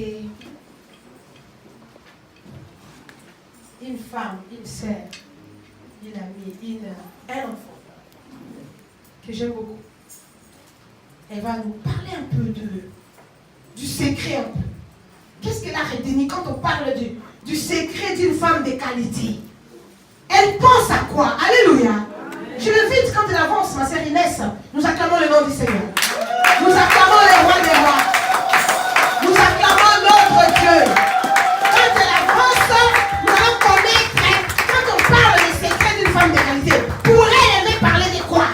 Et une femme, une sœur, une amie, un enfant que j'aime beaucoup. Elle va nous parler un peu du secret un peu. Qu'est-ce qu'elle a retenu quand on parle du secret d'une femme de qualité? Elle pense à quoi? Alléluia. Je le vite quand elle avance, ma sœur Inès. Nous acclamons le nom du Seigneur. Nous acclamons le roi des rois. Nous acclamons notre Dieu. Quand elle avance, nous allons connaître, quand on parle des secrets d'une femme de qualité, pour elle aimer parler de quoi?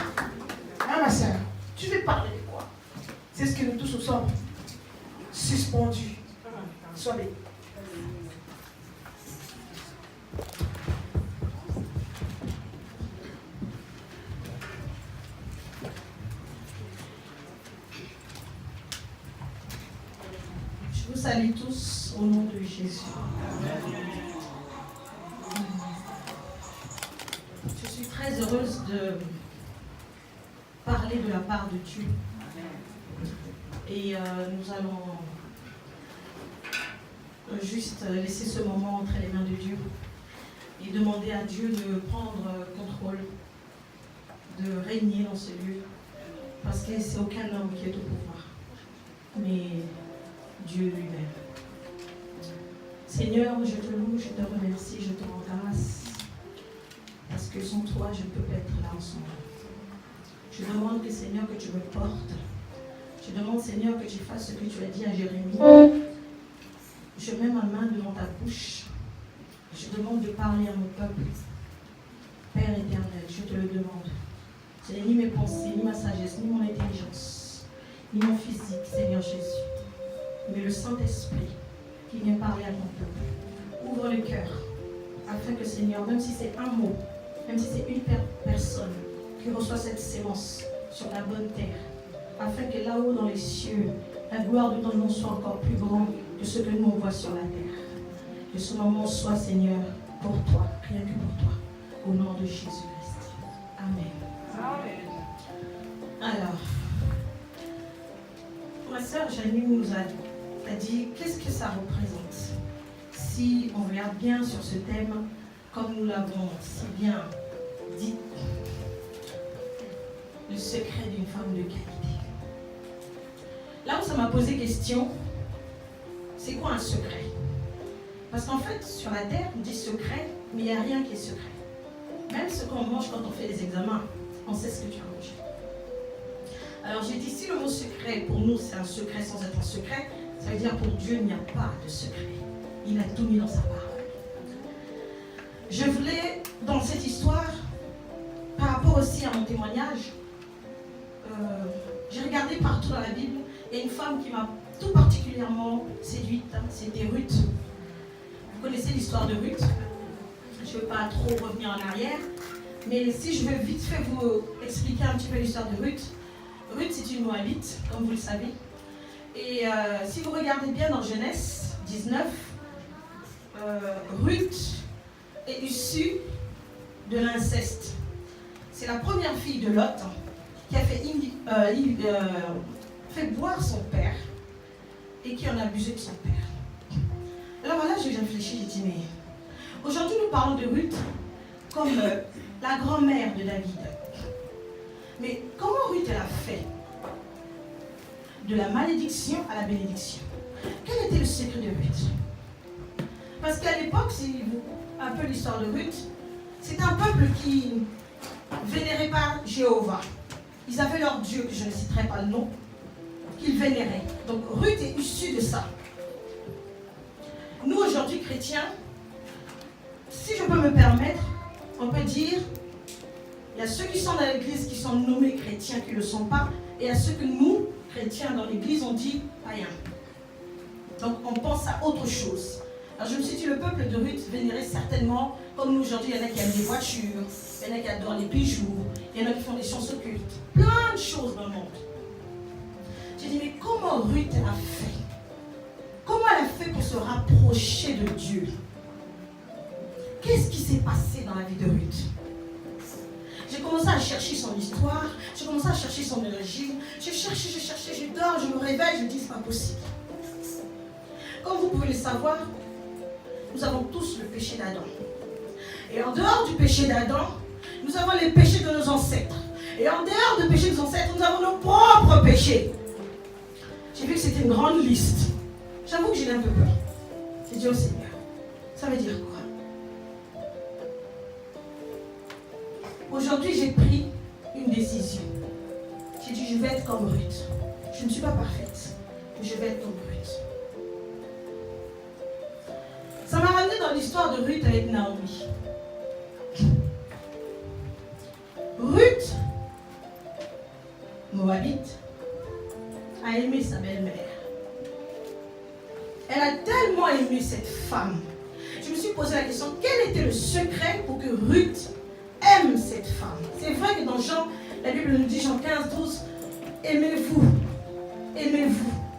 Hein, ma sœur, tu veux parler de quoi? C'est ce que nous tous nous sommes suspendus. Sois béni. Je vous salue tous au nom de Jésus. Je suis très heureuse de parler de la part de Dieu. Et nous allons juste laisser ce moment entre les mains de Dieu et demander à Dieu de prendre contrôle, de régner dans ce lieu, parce que c'est aucun homme qui est au pouvoir, mais Dieu lui-même. Seigneur, je te loue, je te remercie, je te rends grâce, parce que sans toi, je ne peux pas être là ensemble. Je demande que, Seigneur, que tu me portes. Je demande, Seigneur, que tu fasses ce que tu as dit à Jérémie. Je mets ma main devant ta bouche. Je demande de parler à mon peuple. Père éternel, je te le demande. Ce n'est ni mes pensées, ni ma sagesse, ni mon intelligence, ni mon physique, Seigneur Jésus, mais le Saint-Esprit qui vient parler à ton peuple. Ouvre le cœur, afin que, Seigneur, même si c'est un mot, même si c'est une personne qui reçoit cette sémence sur la bonne terre, afin que là-haut dans les cieux, la gloire de ton nom soit encore plus grande que ce que nous on voit sur la terre. Que ce moment soit, Seigneur, pour toi, rien que pour toi, au nom de Jésus-Christ. Amen. Amen. Alors, ma sœur Janine nous a dit qu'est-ce que ça représente. Si on regarde bien sur ce thème, comme nous l'avons si bien dit, le secret d'une femme de qualité. Là où ça m'a posé question, c'est quoi un secret? Parce qu'en fait, sur la terre, on dit secret, mais il n'y a rien qui est secret. Même ce qu'on mange quand on fait les examens, on sait ce que tu as mangé. Alors j'ai dit, si le mot secret, pour nous, c'est un secret sans être un secret, ça veut dire pour Dieu, il n'y a pas de secret. Il a tout mis dans sa parole. Je voulais, dans cette histoire, par rapport aussi à mon témoignage, j'ai regardé partout dans la Bible, il y a une femme qui m'a tout particulièrement séduite, c'était Ruth. Vous connaissez l'histoire de Ruth. Je ne veux pas trop revenir en arrière, mais si je veux vite fait vous expliquer un petit peu l'histoire de Ruth. Ruth, c'est une Moabite, comme vous le savez. Et si vous regardez bien dans Genèse 19, Ruth est issue de l'inceste. C'est la première fille de Lot qui a fait boire son père et qui en a abusé de son père. Alors voilà, j'ai réfléchi, j'ai dit, mais aujourd'hui nous parlons de Ruth comme la grand-mère de David. Mais comment Ruth elle a fait de la malédiction à la bénédiction? Quel était le secret de Ruth? Parce qu'à l'époque, si vous un peu l'histoire de Ruth, c'est un peuple qui ne vénérait pas Jéhovah. Ils avaient leur Dieu, que je ne citerai pas le nom, qu'ils vénéraient. Donc Ruth est issue de ça. Nous, aujourd'hui, chrétiens, si je peux me permettre, on peut dire, il y a ceux qui sont dans l'église qui sont nommés chrétiens qui ne le sont pas, et il y a ceux que nous, chrétiens dans l'église, on dit païens. Donc on pense à autre chose. Alors je me suis dit, le peuple de Ruth vénérait certainement, comme nous aujourd'hui, il y en a qui aiment les voitures, il y en a qui adorent les bijoux, il y en a qui font des chants occultes, plein de choses dans le monde. J'ai dit, mais comment Ruth a fait? Comment elle a fait pour se rapprocher de Dieu? Qu'est-ce qui s'est passé dans la vie de Ruth? J'ai commencé à chercher son histoire, j'ai commencé à chercher son origine, j'ai cherché, je dors, je me réveille, je me dis, c'est pas possible. Comme vous pouvez le savoir, nous avons tous le péché d'Adam. Et en dehors du péché d'Adam, nous avons les péchés de nos ancêtres. Et en dehors du péché de nos ancêtres, nous avons nos propres péchés. J'ai vu que c'était une grande liste. J'avoue que j'ai un peu peur. J'ai dit au Seigneur, ça veut dire quoi? Aujourd'hui, j'ai pris une décision. J'ai dit, je vais être comme Ruth. Je ne suis pas parfaite, mais je vais être comme Ruth. Ça m'a ramené dans l'histoire de Ruth avec Naomi. Ruth, Moabite, a aimé sa belle-mère. Elle a tellement aimé cette femme. Je me suis posé la question, quel était le secret pour que Ruth aime cette femme? C'est vrai que dans Jean, la Bible nous dit, Jean 15, 12, aimez-vous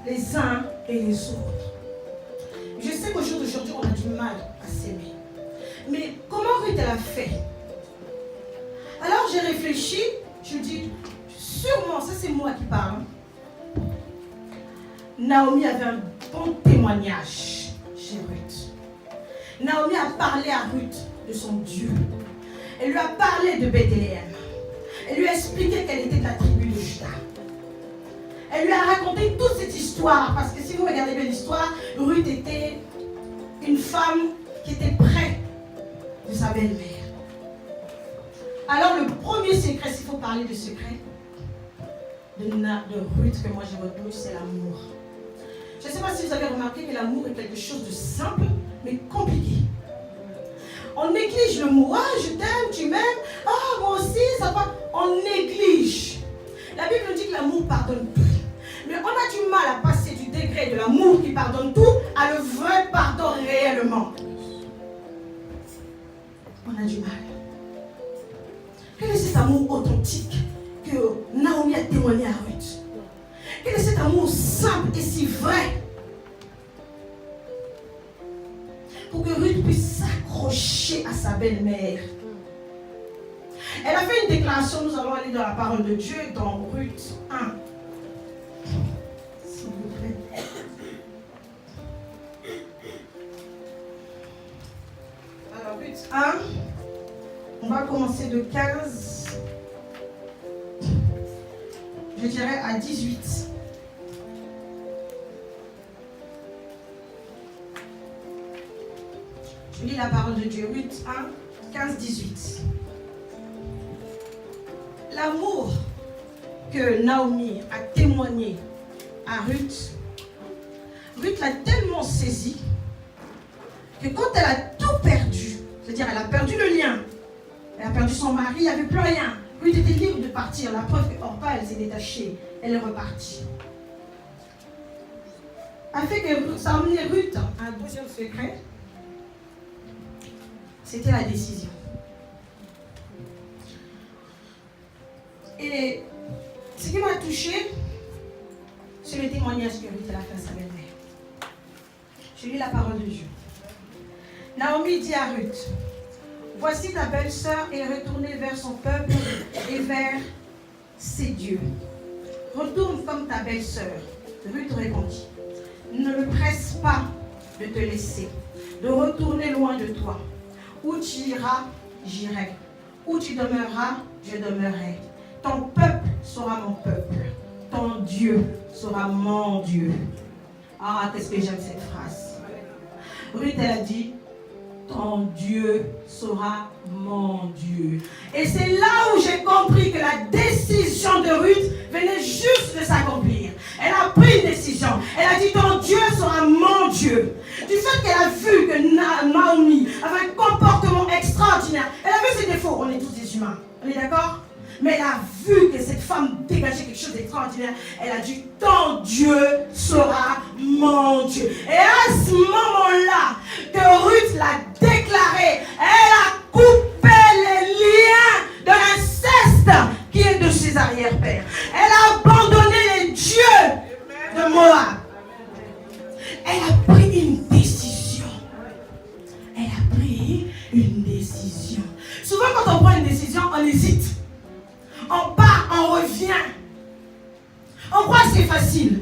les uns et les autres. Je sais qu'au jour d'aujourd'hui, on a du mal à s'aimer. Mais comment Ruth elle a fait? Alors j'ai réfléchi, je me dis, sûrement, ça c'est moi qui parle. Naomi avait un bon témoignage chez Ruth. Naomi a parlé à Ruth de son Dieu. Elle lui a parlé de Bethléem. Elle lui a expliqué qu'elle était de la tribu de Juda. Elle lui a raconté toute cette histoire, parce que si vous regardez bien l'histoire, Ruth était une femme qui était près de sa belle-mère. Alors le premier secret, s'il faut parler de secret, de Ruth que moi j'ai retenu, c'est l'amour. Je ne sais pas si vous avez remarqué que l'amour est quelque chose de simple, mais compliqué. On néglige le mot, ah je t'aime, tu m'aimes, ah moi aussi, ça va. On néglige. La Bible nous dit que l'amour pardonne tout. Mais on a du mal à passer du degré de l'amour qui pardonne tout à le vrai pardon réellement. On a du mal. Quel est cet amour authentique que Naomi a témoigné à Ruth? Quel est cet amour simple et si vrai pour que Ruth puisse s'accrocher à sa belle-mère? Elle a fait une déclaration, nous allons aller dans la parole de Dieu, dans Ruth 1. S'il vous plaît. Alors Ruth 1, on va commencer de 15, je dirais à 18. Je lis la parole de Dieu, Ruth 1, 15, 18. L'amour que Naomi a témoigné à Ruth, Ruth l'a tellement saisi que quand elle a tout perdu, c'est-à-dire elle a perdu le lien, elle a perdu son mari, il n'y avait plus rien. Ruth était libre de partir. La preuve que Orpa, elle s'est détachée, elle est repartie. A fait que ça a amené Ruth à un deuxième secret. C'était la décision. Et ce qui m'a touché, c'est le témoignage que Ruth a fait à sa belle-mère. Je lis la parole de Dieu. Naomi dit à Ruth, voici ta belle-sœur est retournée vers son peuple et vers ses dieux. Retourne comme ta belle-sœur. Ruth répondit, ne me presse pas de te laisser, de retourner loin de toi. Où tu iras, j'irai. Où tu demeureras, je demeurerai. Ton peuple sera mon peuple. Ton Dieu sera mon Dieu. Ah, qu'est-ce que j'aime cette phrase. Ruth, elle a dit, ton Dieu sera mon Dieu. Et c'est là où j'ai compris que la décision de Ruth venait juste de s'accomplir. Elle a pris une décision. Elle a dit, ton Dieu sera mon Dieu. Du fait qu'elle a vu que Naomi avait un comportement extraordinaire, elle a vu ses défauts. On est tous des humains. On est d'accord? Mais elle a vu que cette femme dégageait quelque chose d'extraordinaire. Elle a dit, ton Dieu sera mon Dieu. Et à ce moment-là, que Ruth l'a déclaré, elle a coupé les liens de l'inceste qui est de ses arrière-pères. Elle a abandonné les dieux de Moab. Elle a pris une décision. Elle a pris une décision. Souvent quand on prend une décision, on hésite. On part, on revient. On croit que c'est facile.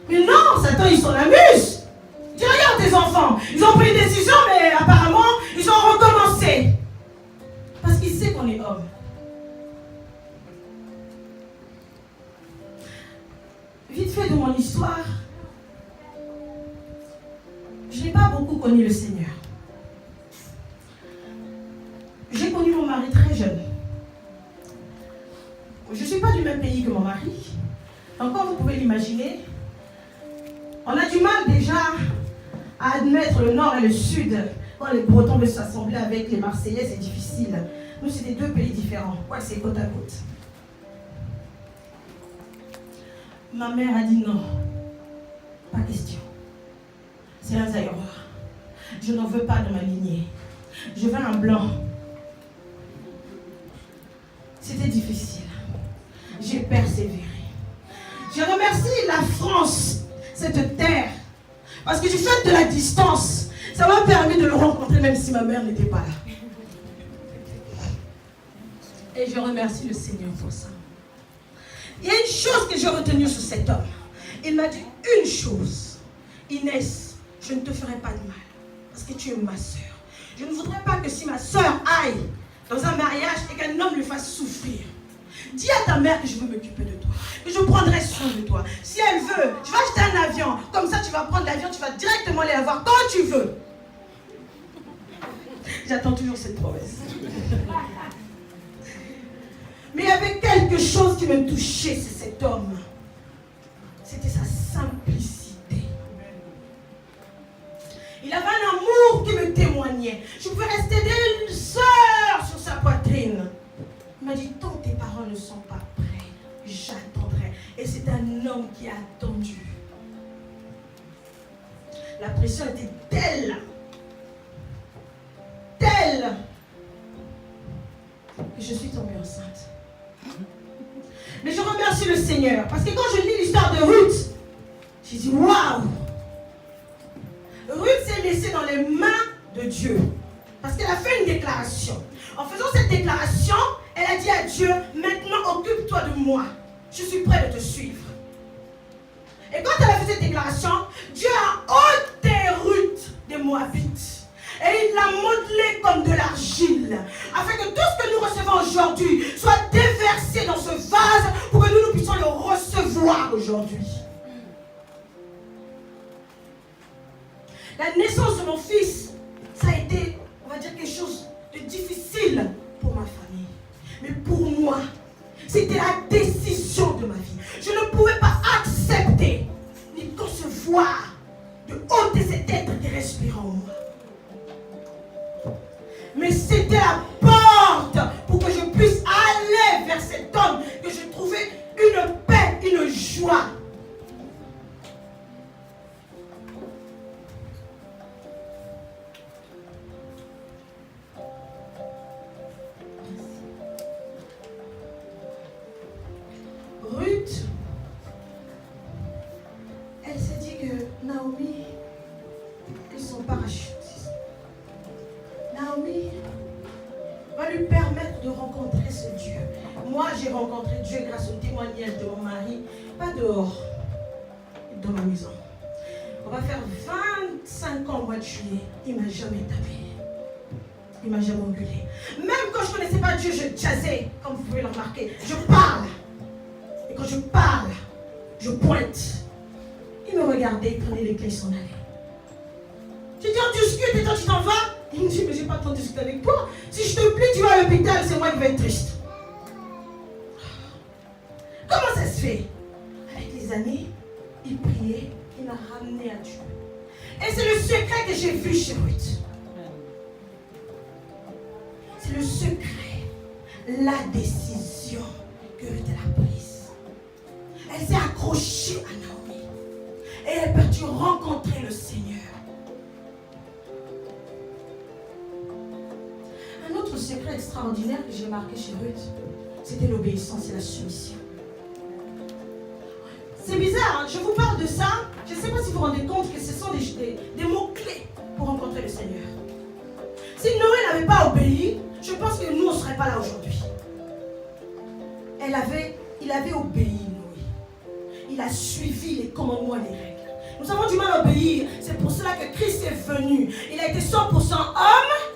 Mais non, Satan, il s'en amuse. je n'ai pas beaucoup connu le Seigneur. J'ai connu mon mari très jeune. Je ne suis pas du même pays que mon mari. Encore, vous pouvez l'imaginer. On a du mal déjà à admettre le nord et le sud. Quand les Bretons veulent s'assembler avec les Marseillais, c'est difficile. Nous, c'est des deux pays différents. Ouais, c'est côte à côte. Ma mère a dit non. Pas question. C'est un Zaïrois. Je n'en veux pas de ma lignée. Je veux un blanc. C'était difficile. J'ai persévéré. Je remercie la France, cette terre, parce que du fait de la distance, ça m'a permis de le rencontrer même si ma mère n'était pas là. Et je remercie le Seigneur pour ça. Il y a une chose que j'ai retenue sur cet homme. Il m'a dit une chose. Inès, je ne te ferai pas de mal, parce que tu es ma soeur. Je ne voudrais pas que si ma soeur aille dans un mariage et qu'un homme lui fasse souffrir, dis à ta mère que je veux m'occuper de toi, que je prendrai soin de toi. Si elle veut, je vais acheter un avion. Comme ça, tu vas prendre l'avion, tu vas directement aller la voir quand tu veux. J'attends toujours cette promesse. Mais il y avait quelque chose qui me touchait, c'est cet homme. C'était sa simplicité. Il avait un amour qui me témoignait. Je pouvais rester des heures sur sa poitrine. Il m'a dit, tant tes parents ne sont pas prêts, j'attendrai. Et c'est un homme qui a attendu. La pression était telle que je suis tombée enceinte. Mais je remercie le Seigneur, parce que quand je lis l'histoire de Ruth, j'ai dit, waouh! Ruth s'est laissée dans les mains de Dieu, parce qu'elle a fait une déclaration. En faisant cette déclaration, elle a dit à Dieu, maintenant occupe-toi de moi. Je suis prêt de te suivre. Et quand elle a fait cette déclaration, Dieu a ôté Ruth des Moabites. Et il l'a modelé comme de l'argile. Afin que tout ce que nous recevons aujourd'hui soit déversé dans ce vase pour que nous puissions le recevoir aujourd'hui. La naissance de mon fils, ça a été, on va dire, quelque chose de difficile pour ma famille. Mais pour moi, c'était la décision de ma vie. Je ne pouvais pas accepter ni concevoir de ôter cet être qui respire en moi. Mais c'était la porte pour que je puisse aller vers cet homme, que je trouvais une paix, une joie. Ruth, elle s'est dit que Naomi est son parachutiste. Naomi va lui permettre de rencontrer ce Dieu. Moi, j'ai rencontré Dieu grâce au témoignage de mon mari, pas dehors, dans ma maison. On va faire 25 ans au mois de juillet. Il ne m'a jamais tapé. Il ne m'a jamais engueulé. Même quand je ne connaissais pas Dieu, je jazzais, comme vous pouvez le remarquer. Je parle. Et quand je parle, je pointe. Il me regardait, il prenait les clés et s'en allait. Je dis, on discute et toi tu t'en vas. Il me dit, mais je n'ai pas le temps de discuter avec toi. Si je te plie, tu vas à l'hôpital, c'est moi qui vais être triste. Comment ça se fait? Avec les années, il priait, il m'a ramené à Dieu. Et c'est le secret que j'ai vu chez Ruth. C'est le secret, la décision que Ruth a prise. Elle s'est accrochée à Naomi. Et elle a pu rencontrer le Seigneur. Un autre secret extraordinaire que j'ai marqué chez Ruth, c'était l'obéissance et la soumission. C'est bizarre, hein? Je vous parle de ça. Je ne sais pas si vous vous rendez compte que ce sont des mots-clés pour rencontrer le Seigneur. Si Noé n'avait pas obéi, je pense que nous, on ne serait pas là aujourd'hui. Il avait obéi, Noé. Il a suivi les commandements et les règles. Nous avons du mal à obéir. C'est pour cela que Christ est venu. Il a été 100% homme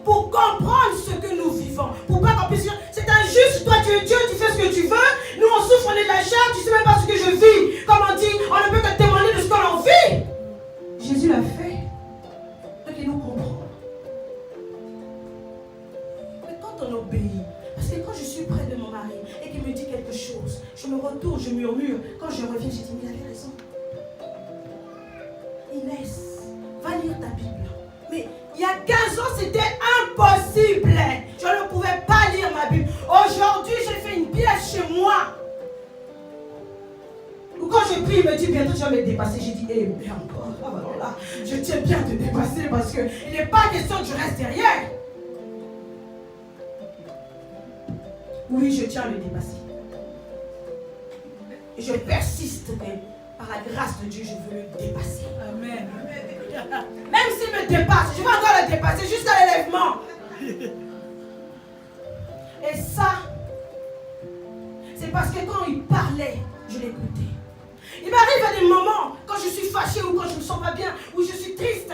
pour comprendre ce que nous vivons. Pour pas qu'on puisse dire, c'est injuste, toi tu es Dieu, tu fais ce que tu veux. Nous on souffre, on est de la chair, tu ne sais même pas ce que je vis. Comme on dit, on ne peut que témoigner de ce que l'on vit. Jésus l'a fait. retour, je murmure. Quand je reviens, j'ai dit, mais il avait raison. Inès, va lire ta Bible. Mais il y a 15 ans, c'était impossible. Je ne pouvais pas lire ma Bible. Aujourd'hui, j'ai fait une pièce chez moi. Ou quand je prie, il me dit, bientôt tu vas me dépasser. J'ai dit, mais encore, alors là, je tiens bien à te dépasser parce qu'il n'est pas question que je reste derrière. Oui, je tiens à le dépasser. Et je persiste, mais par la grâce de Dieu, je veux le dépasser. Amen. Même s'il me dépasse, je vais encore le dépasser jusqu'à l'élèvement. Et ça, c'est parce que quand il parlait, je l'écoutais. Il m'arrive à des moments, quand je suis fâchée ou quand je ne me sens pas bien, ou je suis triste,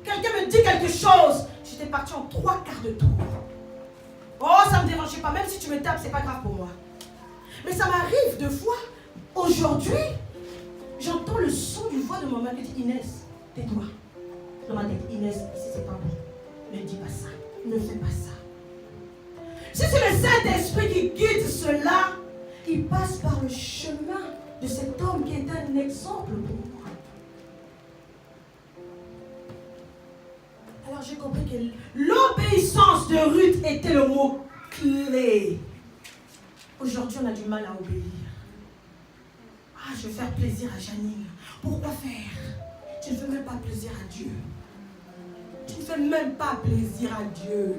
quelqu'un me dit quelque chose, j'étais partie en 3 quarts de tour. Oh, ça ne me dérangeait pas, même si tu me tapes, c'est pas grave pour moi. Mais ça m'arrive 2 fois. Aujourd'hui, j'entends le son du voix de ma mère qui dit, Inès, tais-toi. Dans ma tête, Inès, ici c'est pas bon. Ne dis pas ça. Ne fais pas ça. Si c'est le Saint-Esprit qui guide cela, il passe par le chemin de cet homme qui est un exemple pour moi. Alors j'ai compris que l'obéissance de Ruth était le mot clé. Aujourd'hui, on a du mal à obéir. Ah, je veux faire plaisir à Janine. Pourquoi faire? Tu ne fais même pas plaisir à Dieu. Tu ne fais même pas plaisir à Dieu.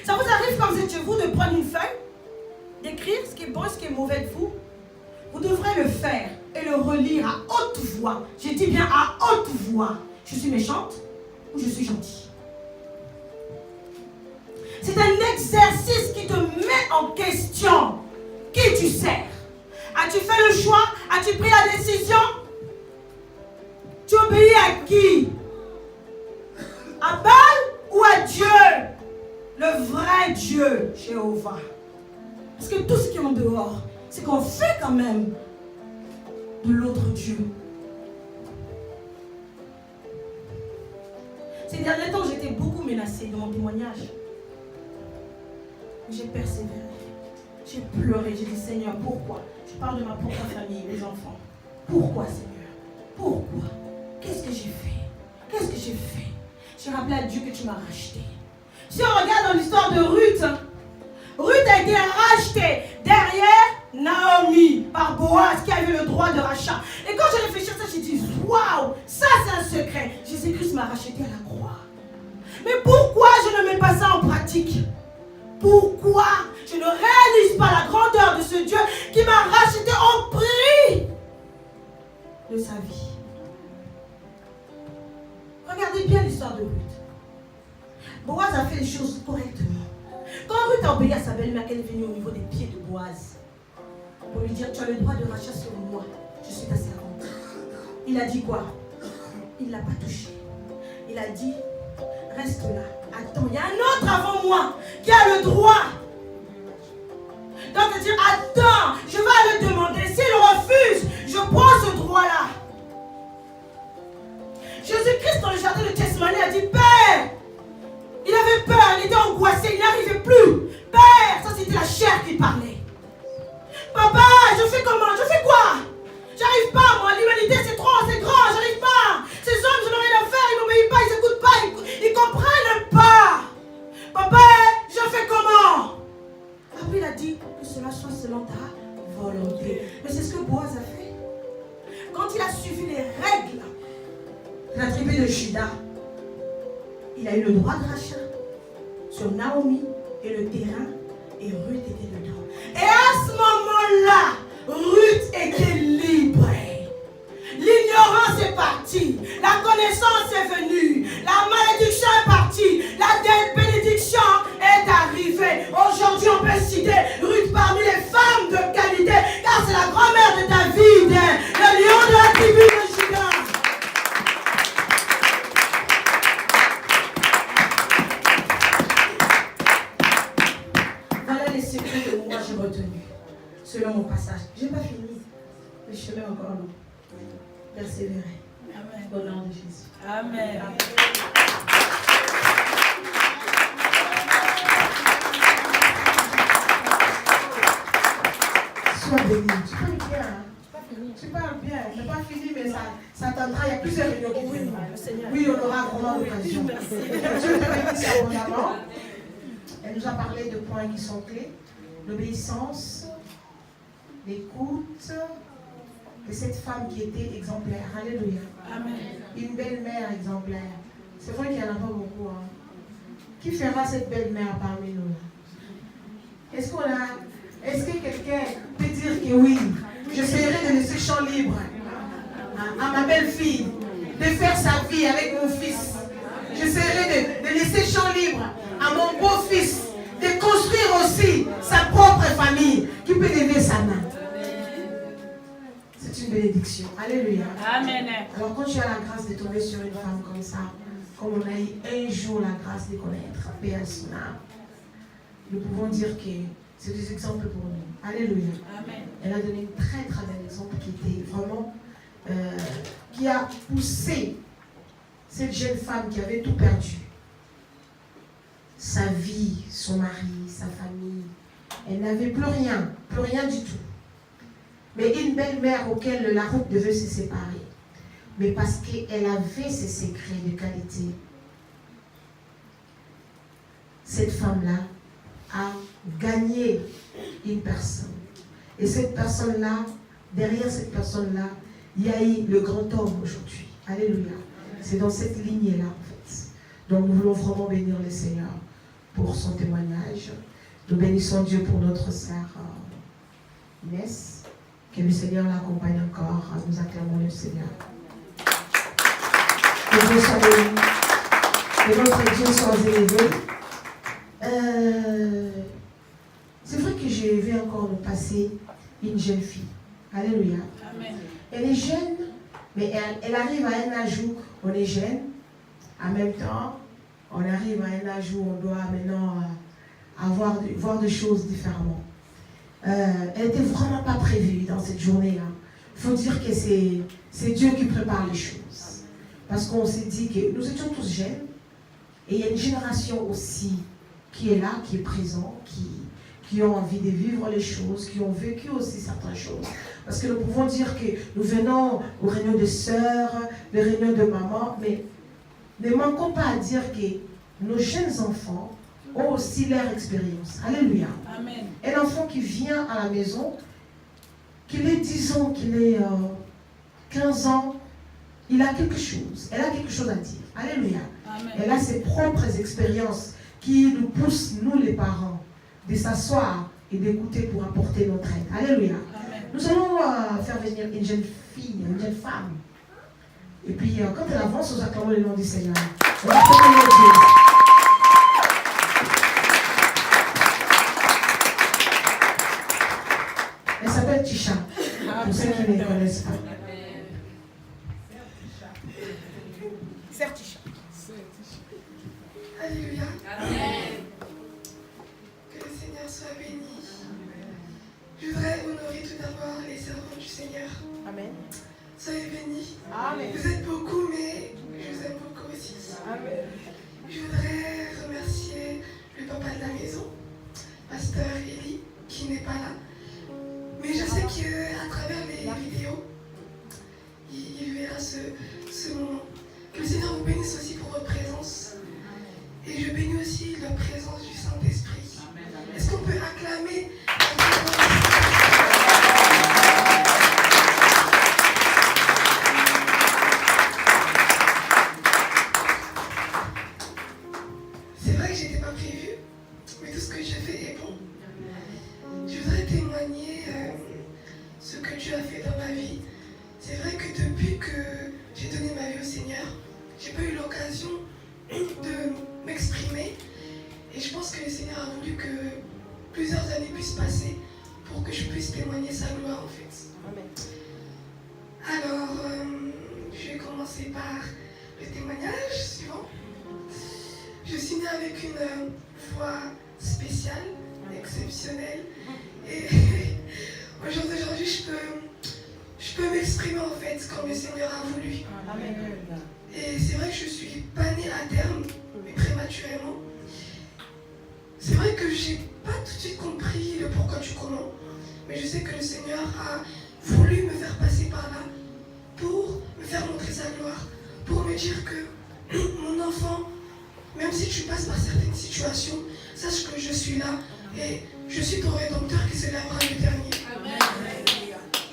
Ça vous arrive quand vous êtes chez vous de prendre une feuille, d'écrire ce qui est bon et ce qui est mauvais de vous? Vous devrez le faire et le relire à haute voix. J'ai dit bien à haute voix. Je suis méchante ou je suis gentille? C'est un exercice qui te met en question. Qui tu sers? As-tu fait le choix? As-tu pris la décision? Tu obéis à qui? À Baal ou à Dieu? Le vrai Dieu, Jéhovah. Parce que tout ce qui est en dehors, c'est qu'on fait quand même de l'autre Dieu. Ces derniers temps, j'étais beaucoup menacée de mon témoignage. J'ai persévéré. J'ai pleuré. J'ai dit, Seigneur, pourquoi? Je parle de ma propre famille, mes enfants. Pourquoi, Seigneur? Pourquoi? Qu'est-ce que j'ai fait? Qu'est-ce que j'ai fait? J'ai rappelé à Dieu que tu m'as racheté. Si on regarde dans l'histoire de Ruth, Ruth a été rachetée derrière Naomi par Boaz qui avait le droit de rachat. Et quand j'ai réfléchi à ça, j'ai dit, waouh, ça c'est un secret. Jésus-Christ m'a racheté à la croix. Mais pourquoi je ne mets pas ça en pratique? Pourquoi je ne réalise pas la grandeur de ce Dieu qui m'a racheté au prix de sa vie? Regardez bien l'histoire de Ruth. Boaz a fait les choses correctement. Quand Ruth a obéi à sa belle-mère, elle est venue au niveau des pieds de Boaz pour lui dire, tu as le droit de rachat sur moi, je suis ta servante. Il a dit quoi? Il ne l'a pas touché. Il a dit, reste là, attends, il y a un autre avant moi qui a le droit. Donc il dit, attends, je vais le demander. S'il refuse, je prends ce droit-là. Jésus-Christ dans le jardin de Gethsemane a dit, Père, il avait peur, il était angoissé, il n'y arrivait plus. Père, ça c'était la chair qui parlait. Papa, je fais comment? Je fais quoi? J'arrive pas, moi, l'humanité c'est trop, c'est grand, j'arrive pas. Ces hommes, je n'ai rien à faire, ils n'obéissent pas, ils n'écoutent pas, ils comprennent pas. Papa, je fais comment? Après il a dit que cela soit selon ta volonté. Mais c'est ce que Boaz a fait. Quand il a suivi les règles de la tribu de Juda, il a eu le droit de rachat sur Naomi et le terrain, et Ruth était dedans. Et à ce moment-là, Ruth était libre. L'ignorance est partie, la connaissance est venue, la malédiction est partie, la bénédiction est arrivée. Aujourd'hui, on peut citer Ruth parmi les femmes de qualité, car c'est la grand-mère de David, le lion de la tribu de Juda. Ce que moi j'ai retenu selon mon passage. Je n'ai pas fini. Le chemin est encore long. Persévérer. Amen. Au nom de Jésus. Amen. Amen. Sois béni. Tu parles bien. Hein? Tu parles bien. Je n'ai pas fini, mais ça attendra. Il y a plusieurs réunions qui viennent. Oui, on aura vraiment l'occasion. Dieu te bénisse abondamment. Elle nous a parlé de points qui sont clés. L'obéissance, l'écoute et cette femme qui était exemplaire. Alléluia. Amen. Une belle-mère exemplaire. C'est vrai qu'il n'y en a pas beaucoup. Hein. Qui fera cette belle-mère parmi nous? Est-ce que quelqu'un peut dire que oui, j'essaierai de laisser champ libre à ma belle-fille, de faire sa vie avec mon fils. J'essaierai de laisser champ libre à mon beau-fils, de construire aussi sa propre famille qui peut lever sa main. C'est une bénédiction. Alléluia. Amen. Alors quand tu as la grâce de tomber sur une femme comme ça, comme on a eu un jour la grâce de connaître, paix à son âme, nous pouvons dire que c'est des exemples pour nous. Alléluia. Amen. Elle a donné un très très bel exemple qui était vraiment, qui a poussé cette jeune femme qui avait tout perdu. Sa vie, son mari, sa famille. Elle n'avait plus rien du tout. Mais une belle-mère auquel la route devait se séparer. Mais parce qu'elle avait ses secrets de qualité. Cette femme-là a gagné une personne. Et cette personne-là, derrière cette personne-là, il y a eu le grand homme aujourd'hui. Alléluia. C'est dans cette lignée-là, en fait. Donc, nous voulons vraiment bénir le Seigneur pour son témoignage. Nous bénissons Dieu pour notre sœur Inès. Que le Seigneur l'accompagne encore. Nous acclamons le Seigneur. Que Dieu soit béni. Que notre Dieu soit élevé. C'est vrai que j'ai vu encore nous passer une jeune fille. Alléluia. Amen. Elle est jeune, mais elle arrive à un âge où on est jeune. En même temps, on arrive à un âge où on doit maintenant voir des choses différemment. Elle n'était vraiment pas prévue dans cette journée. Il faut dire que c'est Dieu qui prépare les choses. Parce qu'on s'est dit que nous étions tous jeunes. Et il y a une génération aussi qui est là, qui est présente, qui ont envie de vivre les choses, qui ont vécu aussi certaines choses. Parce que nous pouvons dire que nous venons aux réunions de sœurs, les réunions de maman, mais ne manquons pas à dire que nos jeunes enfants ont aussi leur expérience. Alléluia. Amen. Un enfant qui vient à la maison, qu'il ait 10 ans, qu'il ait 15 ans, il a quelque chose. Elle a quelque chose à dire. Alléluia. Amen. Elle a ses propres expériences qui nous poussent, nous les parents, de s'asseoir et d'écouter pour apporter notre aide. Alléluia. Amen. Nous allons faire venir une jeune fille, une jeune femme. Et puis, quand elle avance, nous acclamons le nom du Seigneur. On va acclamer Dieu. Elle s'appelle Tisha, pour ceux qui ne connaissent pas. Sœur Tisha. Alléluia. Amen. Que le Seigneur soit béni. Je voudrais honorer tout d'abord les servants du Seigneur. Amen. Soyez bénis. Amen. Vous êtes beaucoup, mais je vous aime beaucoup aussi. Amen. Je voudrais remercier le papa de la maison, Pasteur Eli, qui n'est pas là. Mais je sais qu'à travers les vidéos, il verra ce moment. Que le Seigneur vous bénisse aussi pour votre présence. Et je bénis aussi la présence du Saint-Esprit. Est-ce qu'on peut acclamer la présence du C'est vrai que j'étais pas prévue, mais tout ce que je fais est bon. Je voudrais témoigner ce que Dieu a fait dans ma vie. C'est vrai que depuis que j'ai donné ma vie au Seigneur, j'ai pas eu l'occasion de m'exprimer. Et je pense que le Seigneur a voulu que plusieurs années puissent passer pour que je puisse témoigner sa gloire en fait. Amen. Alors, je vais commencer par le témoignage suivant. Je suis née avec une voix spéciale, exceptionnelle. Et au jour d'aujourd'hui, je peux m'exprimer en fait comme le Seigneur a voulu. Amen. Et c'est vrai que je ne suis pas née à terme, mais prématurément. C'est vrai que j'ai pas tout de suite compris le pourquoi du comment. mais je sais que le Seigneur a voulu me faire passer par là pour me faire montrer sa gloire, pour me dire que mon enfant, même si tu passes par certaines situations, sache que je suis là et je suis ton rédempteur qui se lèvera le dernier. Amen.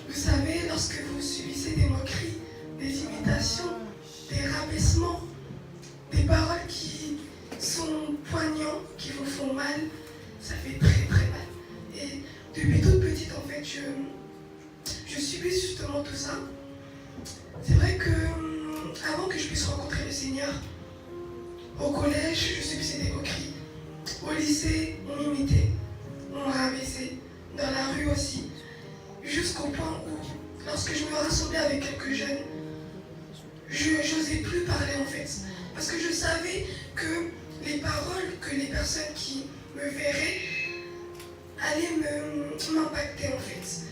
Vous savez, lorsque vous subissez des moqueries, des imitations, des rabaissements, des paroles qui sont poignants, qui vous font mal, ça fait très très mal. Et depuis toute petite, en fait, je subis justement tout ça. C'est vrai que avant que je puisse rencontrer le Seigneur, au collège, je subissais des moqueries. Au lycée, on m'imitait, on me rabaissait. Dans la rue aussi. Jusqu'au point où, lorsque je me rassemblais avec quelques jeunes, je n'osais plus parler en fait. Parce que je savais que les paroles que les personnes qui me verraient allaient m'impacter en fait.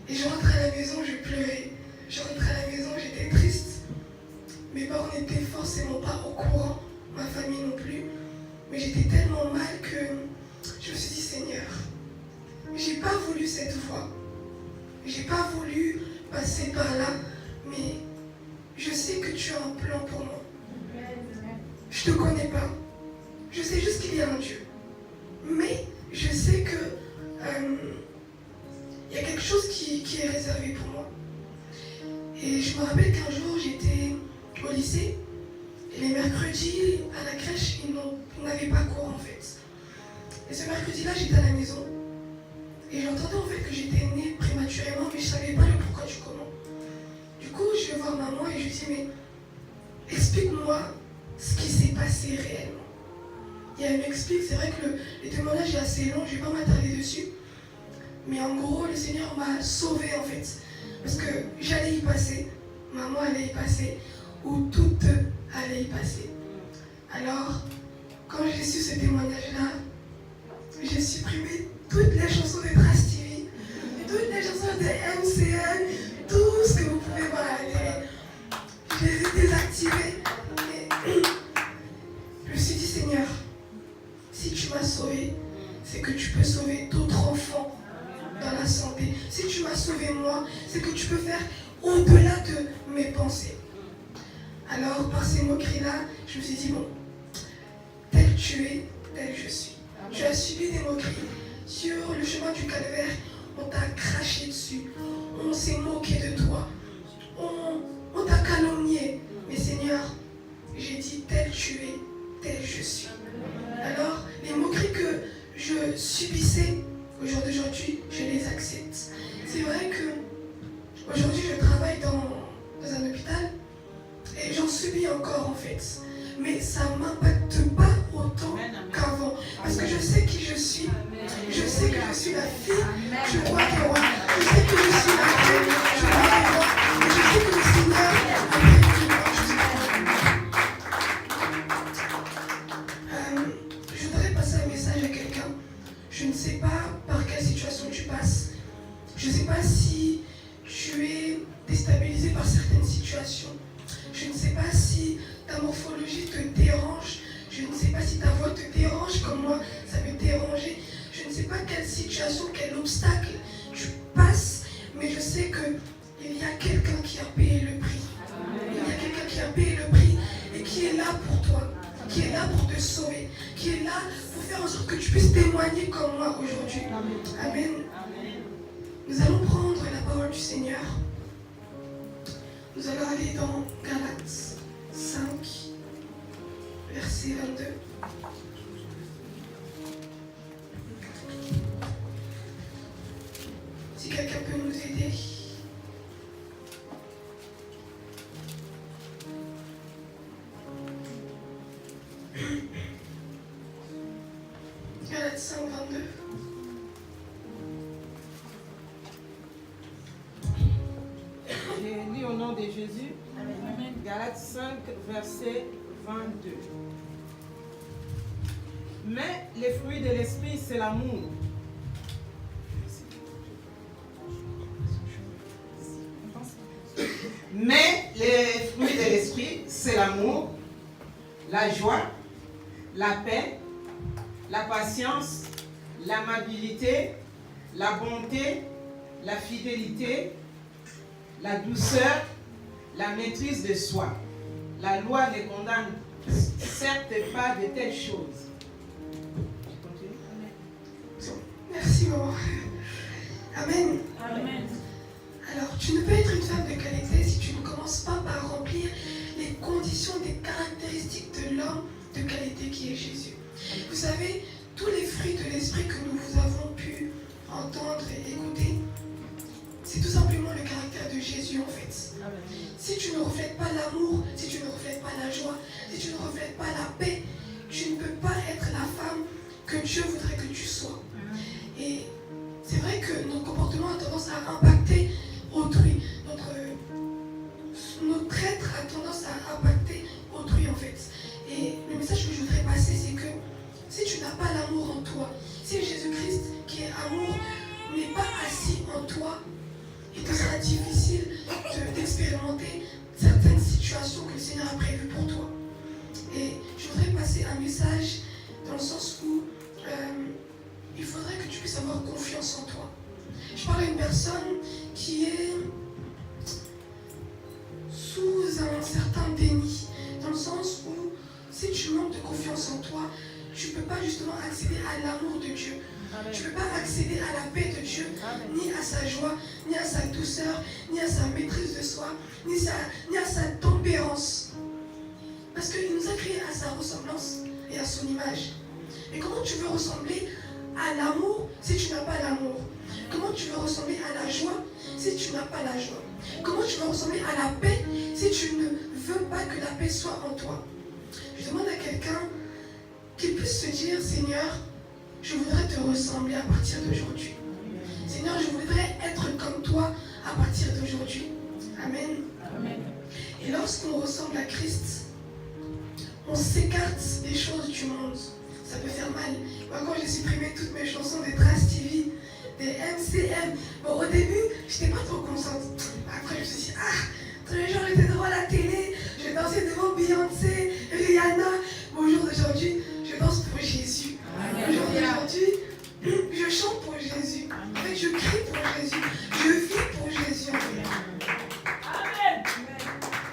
Et je rentrais à la maison, je pleurais. Je rentrais à la maison, j'étais triste. Mes parents n'étaient forcément pas au courant, ma famille non plus. Mais j'étais tellement mal que je me suis dit, Seigneur, j'ai pas voulu cette voie. J'ai pas voulu passer par là, mais je sais que tu as un plan pour moi. Je te connais pas. Je sais juste qu'il y a un Dieu. Mais je sais que il y a quelque chose qui est réservé pour moi. Et je me rappelle qu'un jour, j'étais au lycée. Et les mercredis, à la crèche, on n'avait pas cours en fait. Et ce mercredi-là, j'étais à la maison. Et j'entendais en fait que j'étais née prématurément, mais je ne savais pas le pourquoi du comment. Du coup, je vais voir maman et je lui dis, mais explique-moi ce qui s'est passé réellement. Et elle m'explique, c'est vrai que le témoignage est assez long, je ne vais pas m'attarder dessus. Mais en gros, le Seigneur m'a sauvée en fait. Parce que j'allais y passer, maman allait y passer, ou toutes allaient y passer. Alors, quand j'ai su ce témoignage-là, j'ai supprimé toutes les chansons de Trace TV, toutes les chansons de MCN, tout ce que vous pouvez voir à la télé. Je les ai désactivées. Et je me suis dit, Seigneur, si tu m'as sauvé, c'est que tu peux sauver d'autres enfants dans la santé. Si tu m'as sauvé moi, c'est que tu peux faire au-delà de mes pensées. Alors, par ces moqueries-là, je me suis dit, bon, tel tu es, tel je suis. Tu as subi des moqueries. Sur le chemin du calvaire, on t'a craché dessus. On s'est moqué de toi. On t'a calomnié. Mais Seigneur, j'ai dit, tel tu es, tel je suis. Alors, les moqueries que je subissais au jour d'aujourd'hui, je les accepte. C'est vrai que aujourd'hui, je travaille dans un hôpital et j'en subis encore en fait. Mais ça ne m'impacte pas autant qu'avant. Parce que je sais qui je suis. Je sais que je suis la fille du roi des rois. Je sais que je suis la fille du roi des rois. Et je sais que le Seigneur a prévu moi. Je voudrais passer un message à quelqu'un. Je ne sais pas par quelle situation tu passes. Je ne sais pas si tu es déstabilisé par certaines situations. Je ne sais pas si ta morphologie te dérange. Je ne sais pas si ta voix te dérange comme moi, ça me dérangeait. Je ne sais pas quelle situation, quel obstacle tu passes, mais je sais qu'il y a quelqu'un qui a payé le prix. Il y a quelqu'un qui a payé le prix et qui est là pour toi, qui est là pour te sauver, qui est là pour faire en sorte que tu puisses témoigner comme moi aujourd'hui. Amen. Nous allons prendre la parole du Seigneur. Nous allons aller dans Galates 5, verset 22. Si quelqu'un peut nous aider. Galates 5, 22. J'ai lu au nom de Jésus. Amen. Galates 5, verset 22. Mais les fruits de l'esprit, c'est l'amour. Mais les fruits de l'esprit, c'est l'amour, la joie, la paix, la patience, l'amabilité, la bonté, la fidélité, la douceur, la maîtrise de soi. La loi ne condamne certes pas de telles choses. Je continue. Merci, maman. Amen. Amen. Alors, tu ne peux être une femme de qualité si tu ne commences pas par remplir les conditions, des caractéristiques de l'homme de qualité qui est Jésus. Vous savez, tous les fruits de l'esprit que nous avons pu entendre et écouter, c'est tout simplement le caractère de Jésus en fait. Si tu ne reflètes pas l'amour, si tu ne reflètes pas la joie, si tu ne reflètes pas la paix, tu ne peux pas être la femme que Dieu voudrait que tu sois. Et c'est vrai que notre comportement a tendance à impacter autrui. Notre être a tendance à impacter autrui en fait. Et le message que je voudrais passer, c'est que si tu n'as pas l'amour en toi, si Jésus-Christ qui est amour n'est pas assis en toi, il te sera difficile d'expérimenter certaines situations que le Seigneur a prévues pour toi. Et je voudrais passer un message dans le sens où il faudrait que tu puisses avoir confiance en toi. Je parle à une personne qui est sous un certain déni, dans le sens où si tu manques de confiance en toi, tu ne peux pas justement accéder à l'amour de Dieu. Tu ne peux pas accéder à la paix de Dieu, ni à sa joie, ni à sa douceur, ni à sa maîtrise de soi, ni à sa tempérance. Parce qu'il nous a créés à sa ressemblance et à son image. Et comment tu veux ressembler à l'amour si tu n'as pas l'amour? Comment tu veux ressembler à la joie si tu n'as pas la joie? Comment tu veux ressembler à la paix si tu ne veux pas que la paix soit en toi? Je demande à quelqu'un qu'il puisse se dire, Seigneur, je voudrais te ressembler à partir d'aujourd'hui. Seigneur, je voudrais être comme toi à partir d'aujourd'hui. Amen. Amen. Et lorsqu'on ressemble à Christ, on s'écarte des choses du monde. Ça peut faire mal. Moi, quand j'ai supprimé toutes mes chansons des Trace TV, des MCM, bon, au début, je n'étais pas trop contente. Après, je me suis dit, tous les jours, j'étais devant la télé, je dansais devant Beyoncé, Rihanna. Bon, au jour d'aujourd'hui, je danse pour Jésus. Au jour d'aujourd'hui, je chante pour Jésus. En fait, je crie pour Jésus. Je vis pour Jésus. Amen.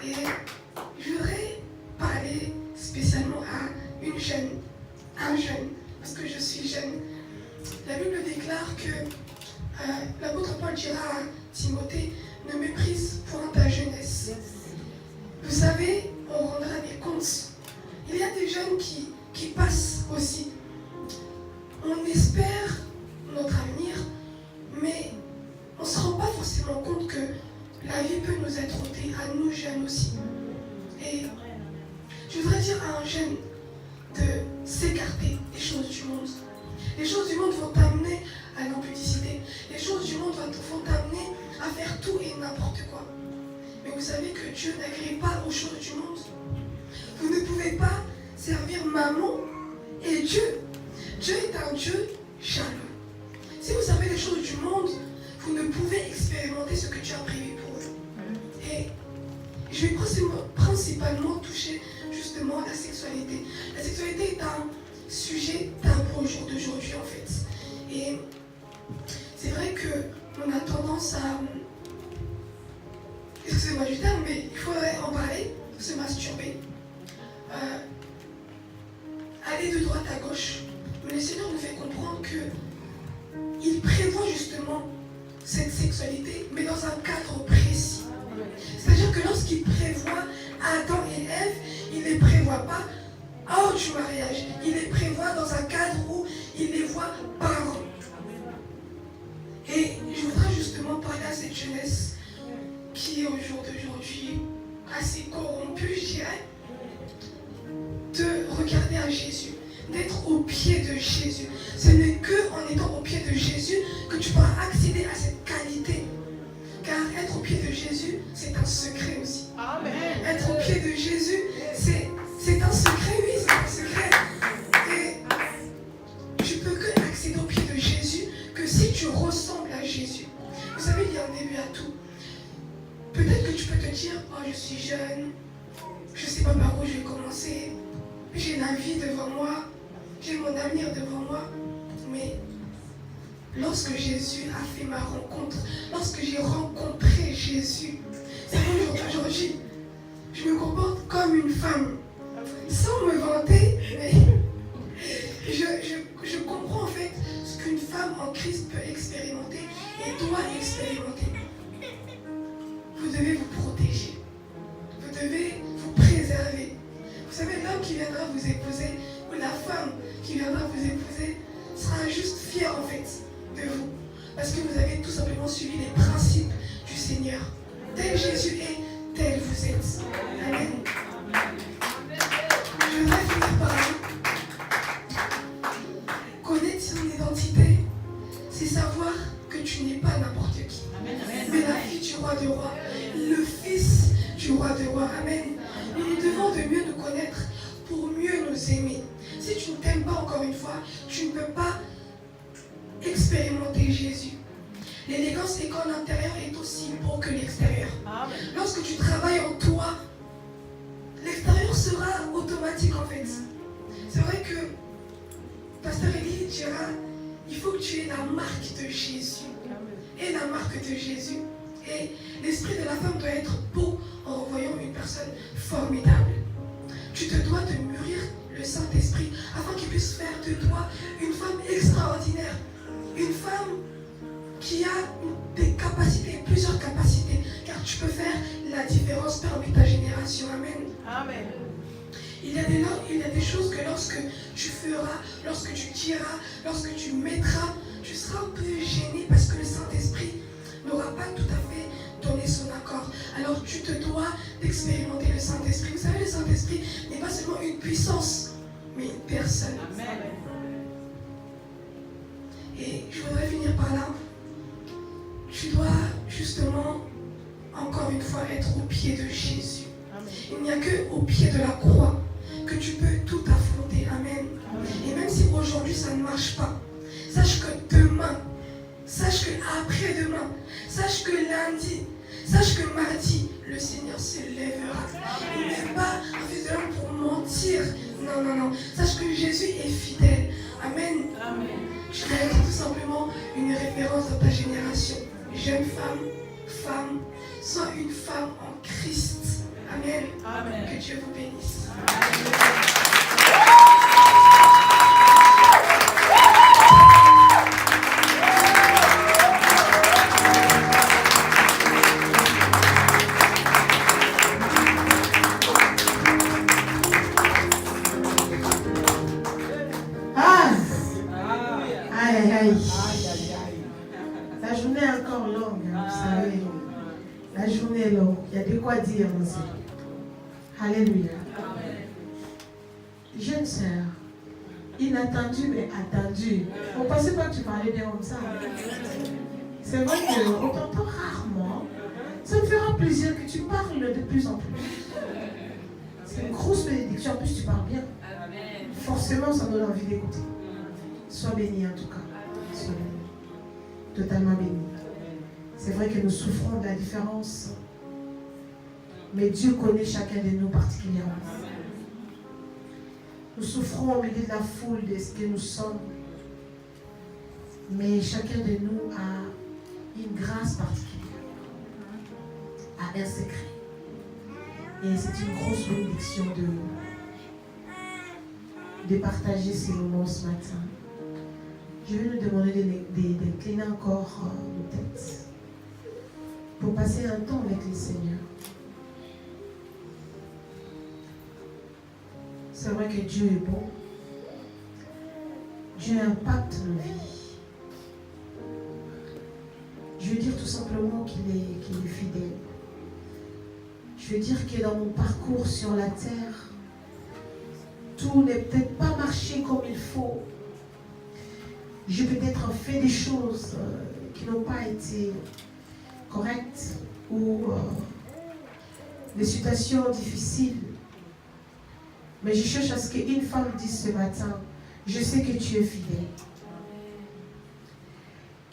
Et je voudrais parler spécialement à une jeune, un jeune, parce que je suis jeune. La Bible déclare que l'apôtre Paul dira à Timothée, ne méprise point ta jeunesse. Vous savez, on rendra des comptes. Il y a des jeunes qui passent aussi. On espère notre avenir, mais on ne se rend pas forcément compte que la vie peut nous être ôtée, à nous jeunes aussi. Et je voudrais dire à un jeune de s'écarter des choses du monde. Les choses du monde vont t'amener à l'impudicité. Les choses du monde vont t'amener à faire tout et n'importe quoi. Mais vous savez que Dieu n'agrée pas aux choses du monde. Vous ne pouvez pas servir maman et Dieu. Dieu est un Dieu jaloux. Si vous savez les choses du monde, vous ne pouvez expérimenter ce que Dieu a prévu pour vous. Et je vais principalement toucher justement la sexualité. La sexualité est un sujet tabou au jour d'aujourd'hui en fait. Et c'est vrai qu'on a tendance à, excusez-moi du terme, mais il faudrait en parler, se masturber, aller de droite à gauche. Mais le Seigneur nous fait comprendre qu'il prévoit justement cette sexualité, mais dans un cadre précis. C'est-à-dire que lorsqu'il prévoit Adam et Ève, il ne les prévoit pas hors du mariage. Il les prévoit dans un cadre où il les voit parents. Et je voudrais justement parler à cette jeunesse qui est au jour d'aujourd'hui assez corrompue, je dirais, de regarder à Jésus, d'être au pied de Jésus. Ce n'est qu'en étant au pied de Jésus que tu pourras accéder à cette qualité. Car être au pied de Jésus, c'est un secret aussi. Amen. Être au pied de Jésus, c'est un secret, oui, c'est un secret. Et tu peux que accéder au pied de Jésus que si tu ressembles à Jésus. Vous savez, il y a un début à tout. Peut-être que tu peux te dire, oh, je suis jeune, je ne sais pas par où je vais commencer, j'ai la vie devant moi, j'ai mon avenir devant moi, mais lorsque Jésus a fait ma rencontre, lorsque j'ai rencontré Jésus, c'est vrai aujourd'hui, je me comporte comme une femme. Sans me vanter, mais je comprends en fait ce qu'une femme en Christ peut expérimenter et doit expérimenter. Vous devez vous protéger. Vous devez vous préserver. Vous savez, l'homme qui viendra vous épouser ou la femme qui viendra vous épouser sera juste fière en fait de vous. Parce que vous avez tout simplement suivi les principes du Seigneur. Tel Jésus est, tel vous êtes. Amen. Je voudrais finir par là. Connaître son identité, c'est savoir que tu n'es pas n'importe qui. Mais la fille du roi de rois, le fils du roi de rois. Amen. Et nous devons de mieux nous connaître pour mieux nous aimer. Si tu ne t'aimes pas encore une fois, tu ne peux pas expérimenter Jésus. L'élégance et qu'en l'intérieur est aussi beau que l'extérieur. Lorsque tu travailles en toi, l'extérieur sera automatique en fait. C'est vrai que Pasteur Élie dira, il faut que tu aies la marque de Jésus. Et la marque de Jésus. Et l'esprit de la femme doit être beau en voyant une personne formidable. Tu te dois de mûrir le Saint-Esprit afin qu'il puisse faire de toi une femme extraordinaire. Une femme qui a des capacités, plusieurs capacités, car tu peux faire la différence parmi ta génération. Amen. Amen. Il y a des choses que lorsque tu feras, lorsque tu diras, lorsque tu mettras, tu seras un peu gêné parce que le Saint-Esprit n'aura pas tout à fait donné son accord. Alors tu te dois d'expérimenter le Saint-Esprit. Vous savez, le Saint-Esprit n'est pas seulement une puissance, mais une personne. Amen. Et je voudrais finir par là. Tu dois justement, encore une fois, être au pied de Jésus. Amen. Il n'y a qu'au pied de la croix que tu peux tout affronter. Amen. Amen. Et même si aujourd'hui ça ne marche pas, sache que demain, sache que après-demain, sache que lundi, sache que mardi, le Seigneur se lèvera. Il n'est pas un fils de l'homme pour mentir. Non, non, non. Sache que Jésus est fidèle. Amen. Amen. Tu dois être tout simplement une référence dans ta génération. Jeune femme, sois une femme en Christ. Amen. Amen. Que Dieu vous bénisse. Amen. La journée est encore longue, hein, vous savez. La journée est longue. Il y a de quoi dire aussi. Alléluia. Jeune sœur, inattendue mais attendue. On ne pensait pas que tu parlais bien comme ça. C'est vrai qu'on t'entend rarement. Ça me fera plaisir que tu parles de plus en plus. C'est une grosse bénédiction. En plus, tu parles bien. Forcément, ça donne envie d'écouter. Sois béni en tout cas. Sois béni. Totalement béni. C'est vrai que nous souffrons de la différence. Mais Dieu connaît chacun de nous particulièrement. Nous souffrons au milieu de la foule de ce que nous sommes. Mais chacun de nous a une grâce particulière, a un secret. Et c'est une grosse bénédiction de partager ces moments ce matin. Je vais nous demander d'incliner encore nos têtes pour passer un temps avec le Seigneur. C'est vrai que Dieu est bon. Dieu impacte nos vies. Je veux dire tout simplement qu'il est fidèle. Je veux dire que dans mon parcours sur la terre, tout n'est peut-être pas marché comme il faut. J'ai peut-être fait des choses qui n'ont pas été correctes ou des situations difficiles. Mais je cherche à ce qu'une femme dise ce matin, je sais que tu es fidèle.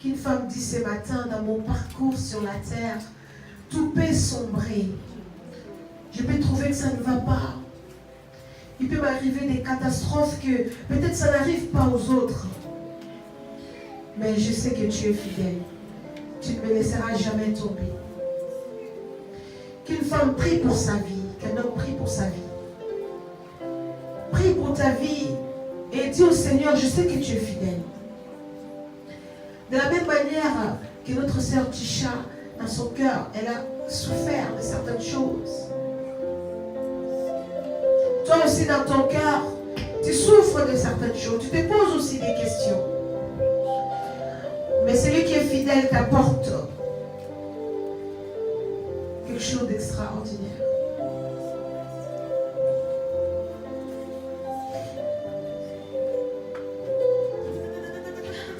Qu'une femme dise ce matin, dans mon parcours sur la terre, tout peut sombrer. Je peux trouver que ça ne va pas. Il peut m'arriver des catastrophes que peut-être ça n'arrive pas aux autres. Mais je sais que tu es fidèle. Tu ne me laisseras jamais tomber. Qu'une femme prie pour sa vie, qu'un homme prie pour sa vie. Prie pour ta vie et dis au Seigneur, je sais que tu es fidèle. De la même manière que notre sœur Tisha, dans son cœur, elle a souffert de certaines choses. Toi aussi dans ton cœur, tu souffres de certaines choses. Tu te poses aussi des questions. Mais celui qui est fidèle t'apporte quelque chose d'extraordinaire.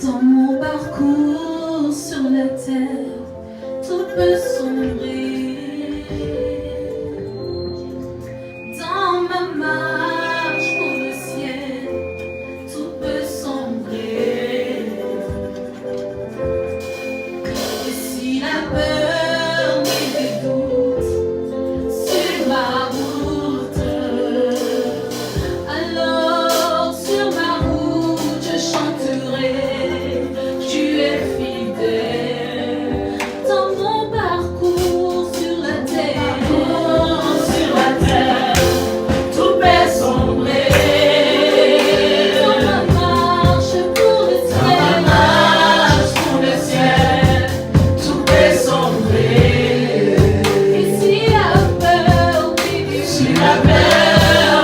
Dans mon parcours sur la terre, tout peut sombrer. Dans ma marche pour le ciel, tout peut sombrer. Et si la peur met des doutes sur ma route, alors sur ma route je chanterai. Tu es fidèle dans mon parcours sur la terre. Tout peut sombrer. Dans ma marche pour le ciel, tout peut sombrer. Et si la peur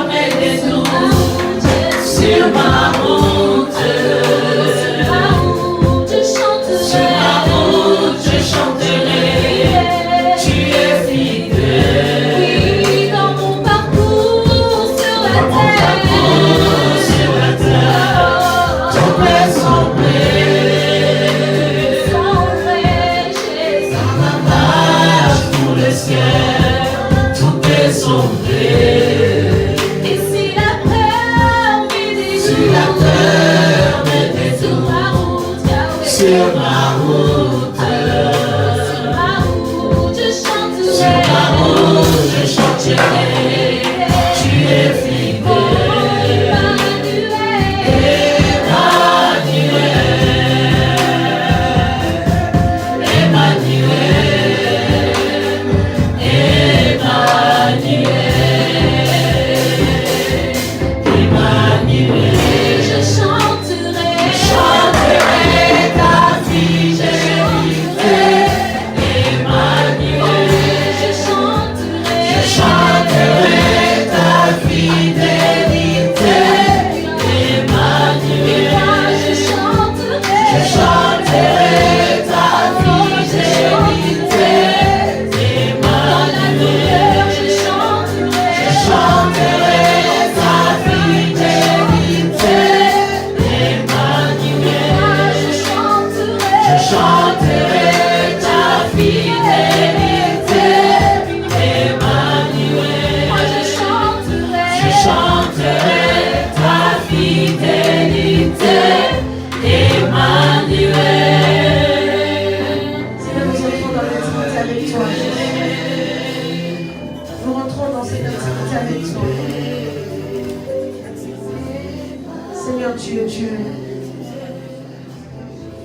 met des doutes sur ma route, je chanterai, tu es fidèle. Oui, dans mon parcours sur la terre, tout peut sombrer. Dans ma marche pour le ciel, tout peut sombrer. Et si la peur met des doutes sur ma route, je chanterai, tu es fidèle. Emmanuel, je chanterai ta fidélité. Emmanuel, je chanterai ta fidélité. Emmanuel, je chanterai ta fidélité. Emmanuel, je chanterai ta fidélité. Emmanuel, je chanterai ta fidélité. Emmanuel, je chanterai ta fidélité. Emmanuel. Seigneur, nous rentrons dans cette intimité avec toi. Nous rentrons dans cette intimité avec toi. Seigneur, tu es Dieu.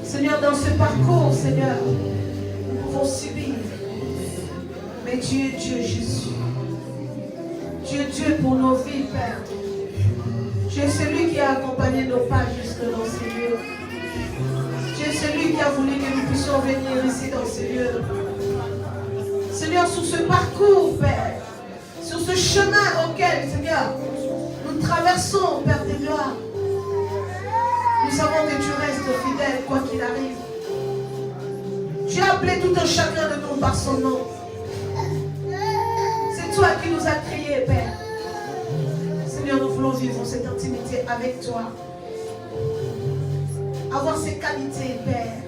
Seigneur, dans ce parcours, Seigneur, nous pouvons subir. Mais tu es Dieu, Jésus. Tu es Dieu pour nos vies, Père. Tu es celui qui a accompagné nos pas jusque dans ces lieux. Tu es celui qui a voulu que nous puissions venir ici dans ces lieux. Seigneur, sur ce parcours, Père, sur ce chemin auquel, Seigneur, nous traversons, Père de gloire, nous savons que tu restes fidèle, quoi qu'il arrive. Tu as appelé tout un chacun de nous par son nom. C'est toi qui nous as créés, Père. Seigneur, nous voulons vivre cette intimité avec toi. Avoir ces qualités, Père,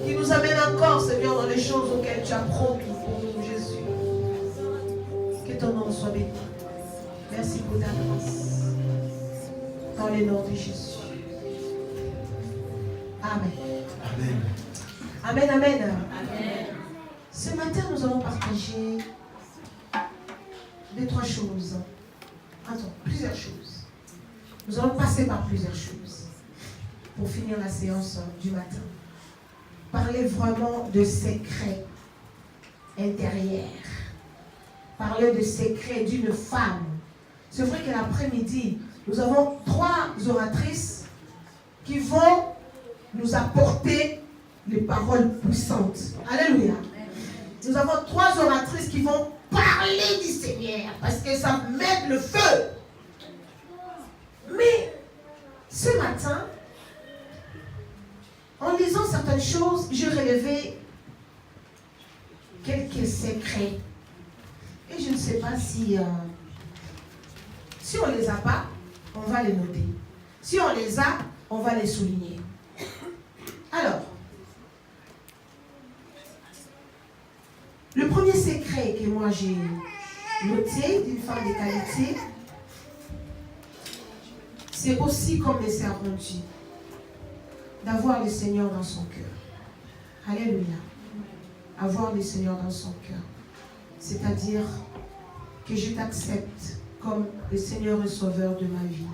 qui nous amènent encore, Seigneur, dans les choses auxquelles tu as promis pour nous, Jésus. Que ton nom soit béni. Merci pour ta grâce. Dans le nom de Jésus. Amen. Amen. Amen, amen. Amen. Ce matin, nous allons partager 2-3 choses. Attends, plusieurs choses. Nous allons passer par plusieurs choses. pour finir la séance du matin. Parler vraiment de secrets intérieurs. Parler de secrets d'une femme. C'est vrai que l'après-midi, nous avons 3 oratrices qui vont nous apporter les paroles puissantes. Alléluia. Nous avons 3 oratrices qui vont parler du Seigneur parce que ça met le feu. Mais ce matin, en lisant certaines choses, j'ai relevé quelques secrets. Et je ne sais pas si on ne les a pas, on va les noter. Si on les a, on va les souligner. Alors, le premier secret que moi j'ai noté d'une femme de qualité, c'est aussi comme les sœurs l'ont dit, d'avoir le Seigneur dans son cœur. Alléluia. Avoir le Seigneur dans son cœur. C'est-à-dire que je t'accepte comme le Seigneur et Sauveur de ma vie.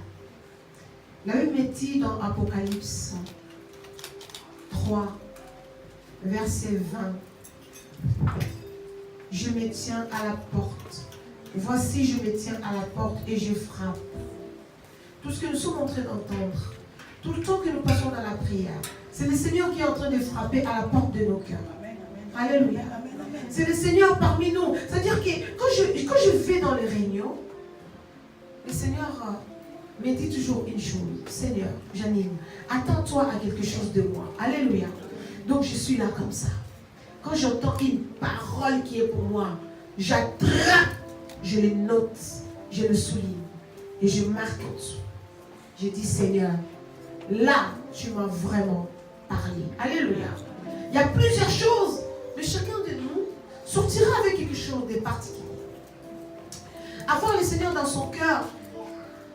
La Bible me dit dans Apocalypse 3, verset 20, je me tiens à la porte. Voici, je me tiens à la porte et je frappe. Tout ce que nous sommes en train d'entendre, tout le temps que nous passons dans la prière, c'est le Seigneur qui est en train de frapper à la porte de nos cœurs. Alléluia. C'est le Seigneur parmi nous. C'est-à-dire que quand je vais dans les réunions, le Seigneur me dit toujours une chose. Seigneur, Janine, attends-toi à quelque chose de moi. Alléluia. Donc je suis là comme ça. Quand j'entends une parole qui est pour moi, j'attrape, je le note, je le souligne et je marque en dessous. Je dis, Seigneur, là, tu m'as vraiment parlé. Alléluia. Il y a plusieurs choses, mais chacun de nous sortira avec quelque chose de particulier. Avoir le Seigneur dans son cœur,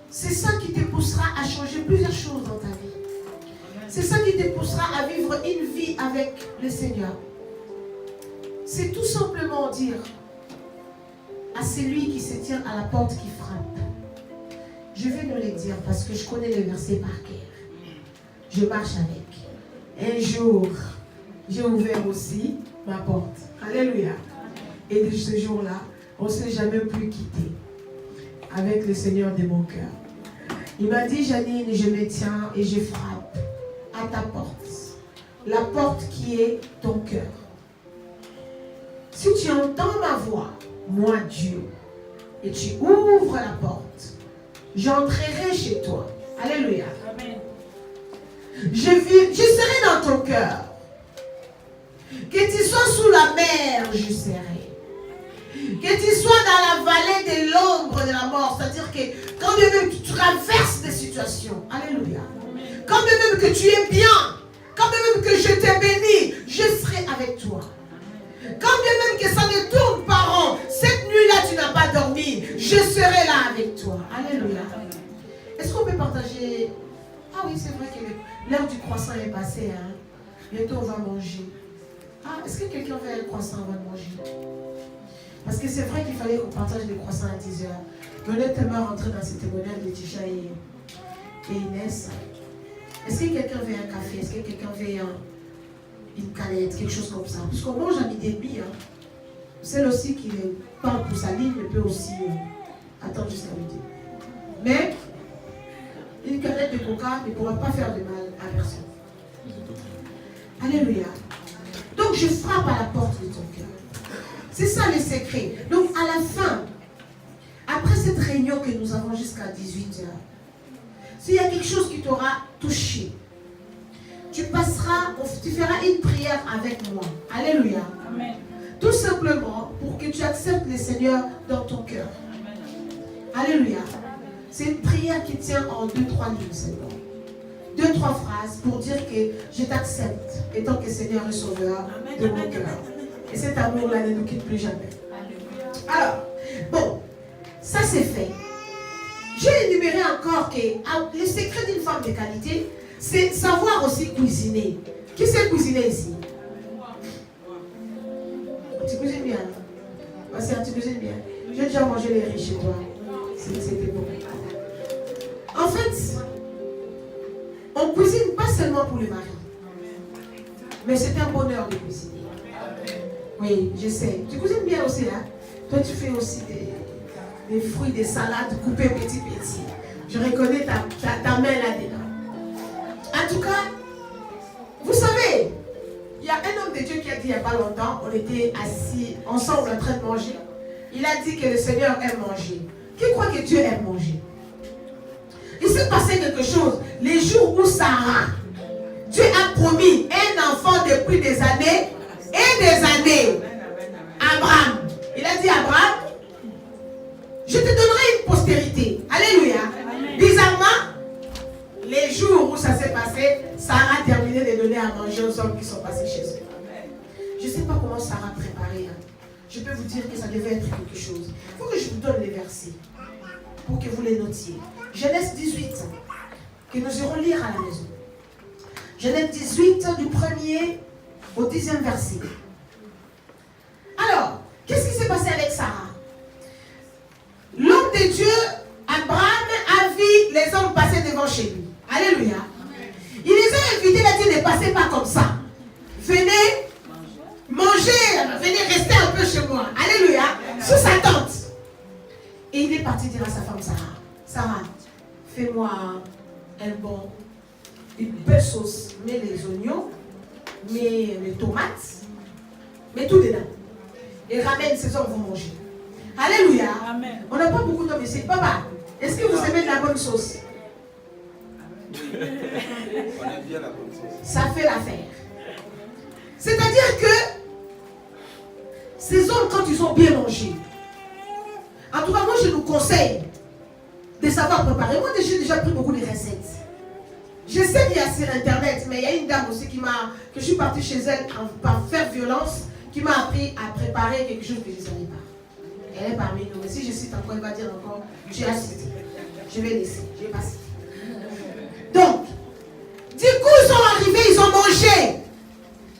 c'est ça qui te poussera à changer plusieurs choses dans ta vie. C'est ça qui te poussera à vivre une vie avec le Seigneur. C'est tout simplement dire à celui qui se tient à la porte qui frappe. Je vais nous le dire parce que je connais le verset par cœur. Je marche avec. Un jour, j'ai ouvert aussi ma porte. Alléluia. Et de ce jour-là, on ne s'est jamais plus quitté avec le Seigneur de mon cœur. Il m'a dit, Janine, je me tiens et je frappe à ta porte. La porte qui est ton cœur. Si tu entends ma voix, moi Dieu, et tu ouvres la porte, j'entrerai chez toi. Alléluia. Amen. Je serai dans ton cœur. Que tu sois sous la mer, je serai. Que tu sois dans la vallée de l'ombre de la mort. C'est-à-dire que quand même tu traverses des situations. Alléluia. Quand même que tu es bien. Quand même que je t'ai béni, je serai avec toi. Quand bien même que ça ne tourne pas rond, cette nuit-là tu n'as pas dormi, je serai là avec toi. Alléluia. Est-ce qu'on peut partager? Ah oui, c'est vrai que l'heure du croissant est passée. Hein? Bientôt on va manger. Ah, est-ce que quelqu'un veut un croissant avant de manger? Parce que c'est vrai qu'il fallait qu'on partage les croissants à 10h. Mais on est tellement rentré dans ces témoignages de Tisha et Inès. Est-ce que quelqu'un veut un café? Est-ce que quelqu'un veut une canette, quelque chose comme ça? Parce qu'on mange à midi et demi. Hein. Celle aussi qui parle pour sa ligne peut aussi attendre jusqu'à midi. Mais une canette de coca ne pourra pas faire de mal à personne. Alléluia. Donc je frappe à la porte de ton cœur. C'est ça le secret. Donc à la fin, après cette réunion que nous avons jusqu'à 18h, s'il y a quelque chose qui t'aura touché, tu feras une prière avec moi. Alléluia. Amen. Tout simplement pour que tu acceptes le Seigneur dans ton cœur. Alléluia. C'est une prière qui tient en 2-3 lignes seulement. 2-3 phrases pour dire que je t'accepte étant que Seigneur est Sauveur de mon cœur. Et cet amour-là ne nous quitte plus jamais. Alors, bon, ça c'est fait. J'ai énuméré encore que le secret d'une femme de qualité, c'est savoir aussi cuisiner. Qui sait cuisiner ici? Tu cuisines bien? Tu cuisines bien. J'ai déjà mangé les riz chez toi. C'était bon. En fait, on cuisine pas seulement pour le mari. Mais c'est un bonheur de cuisiner. Oui, je sais. Tu cuisines bien aussi, hein? Toi, tu fais aussi des fruits, des salades coupées petit. Je reconnais ta main là-dedans. En tout cas, vous savez, il y a un homme de Dieu qui a dit il n'y a pas longtemps, on était assis ensemble en train de manger. Il a dit que le Seigneur aime manger. Qui croit que Dieu aime manger? Il s'est passé quelque chose. Les jours où Sarah, Dieu a promis un enfant depuis des années et des années. Abraham. Il a dit à Abraham, je te donnerai une postérité. Alléluia. Bizarrement, les jours où ça s'est passé, Sarah a terminé de donner à manger aux hommes qui sont passés chez eux. Je ne sais pas comment Sarah préparait. Je peux vous dire que ça devait être quelque chose. Il faut que je vous donne les versets pour que vous les notiez. Genèse 18, que nous irons lire à la maison. Genèse 18, du 1er au 10e verset. Alors, qu'est-ce qui s'est passé avec Sarah? L'homme de Dieu, Abraham, a vu les hommes passer devant chez lui. Alléluia. Il les a invités, il a dit ne passez pas comme ça. Venez manger, venez rester un peu chez moi. Alléluia. Sous sa tente. Et il est parti dire à sa femme Sarah, Sarah, fais-moi une belle sauce. Mets les oignons, mets les tomates, mets tout dedans. Et ramène, ces hommes vont manger. Alléluia. Amen. On n'a pas beaucoup d'hommes ici. Papa, est-ce que vous aimez de la bonne sauce? On aime bien la bonne sauce. Ça fait l'affaire. C'est-à-dire que ces hommes, quand ils ont bien mangé, en tout cas, moi, je nous conseille de savoir préparer. Moi, j'ai déjà pris beaucoup de recettes. Je sais qu'il y a sur Internet, mais il y a une dame aussi que je suis partie chez elle par faire violence, qui m'a appris à préparer quelque chose que je ne savais pas. Elle est parmi nous. Mais si je cite encore, elle va dire encore, tu as cité. Je vais laisser, je ne vais pas citer. Donc, du coup, ils sont arrivés, ils ont mangé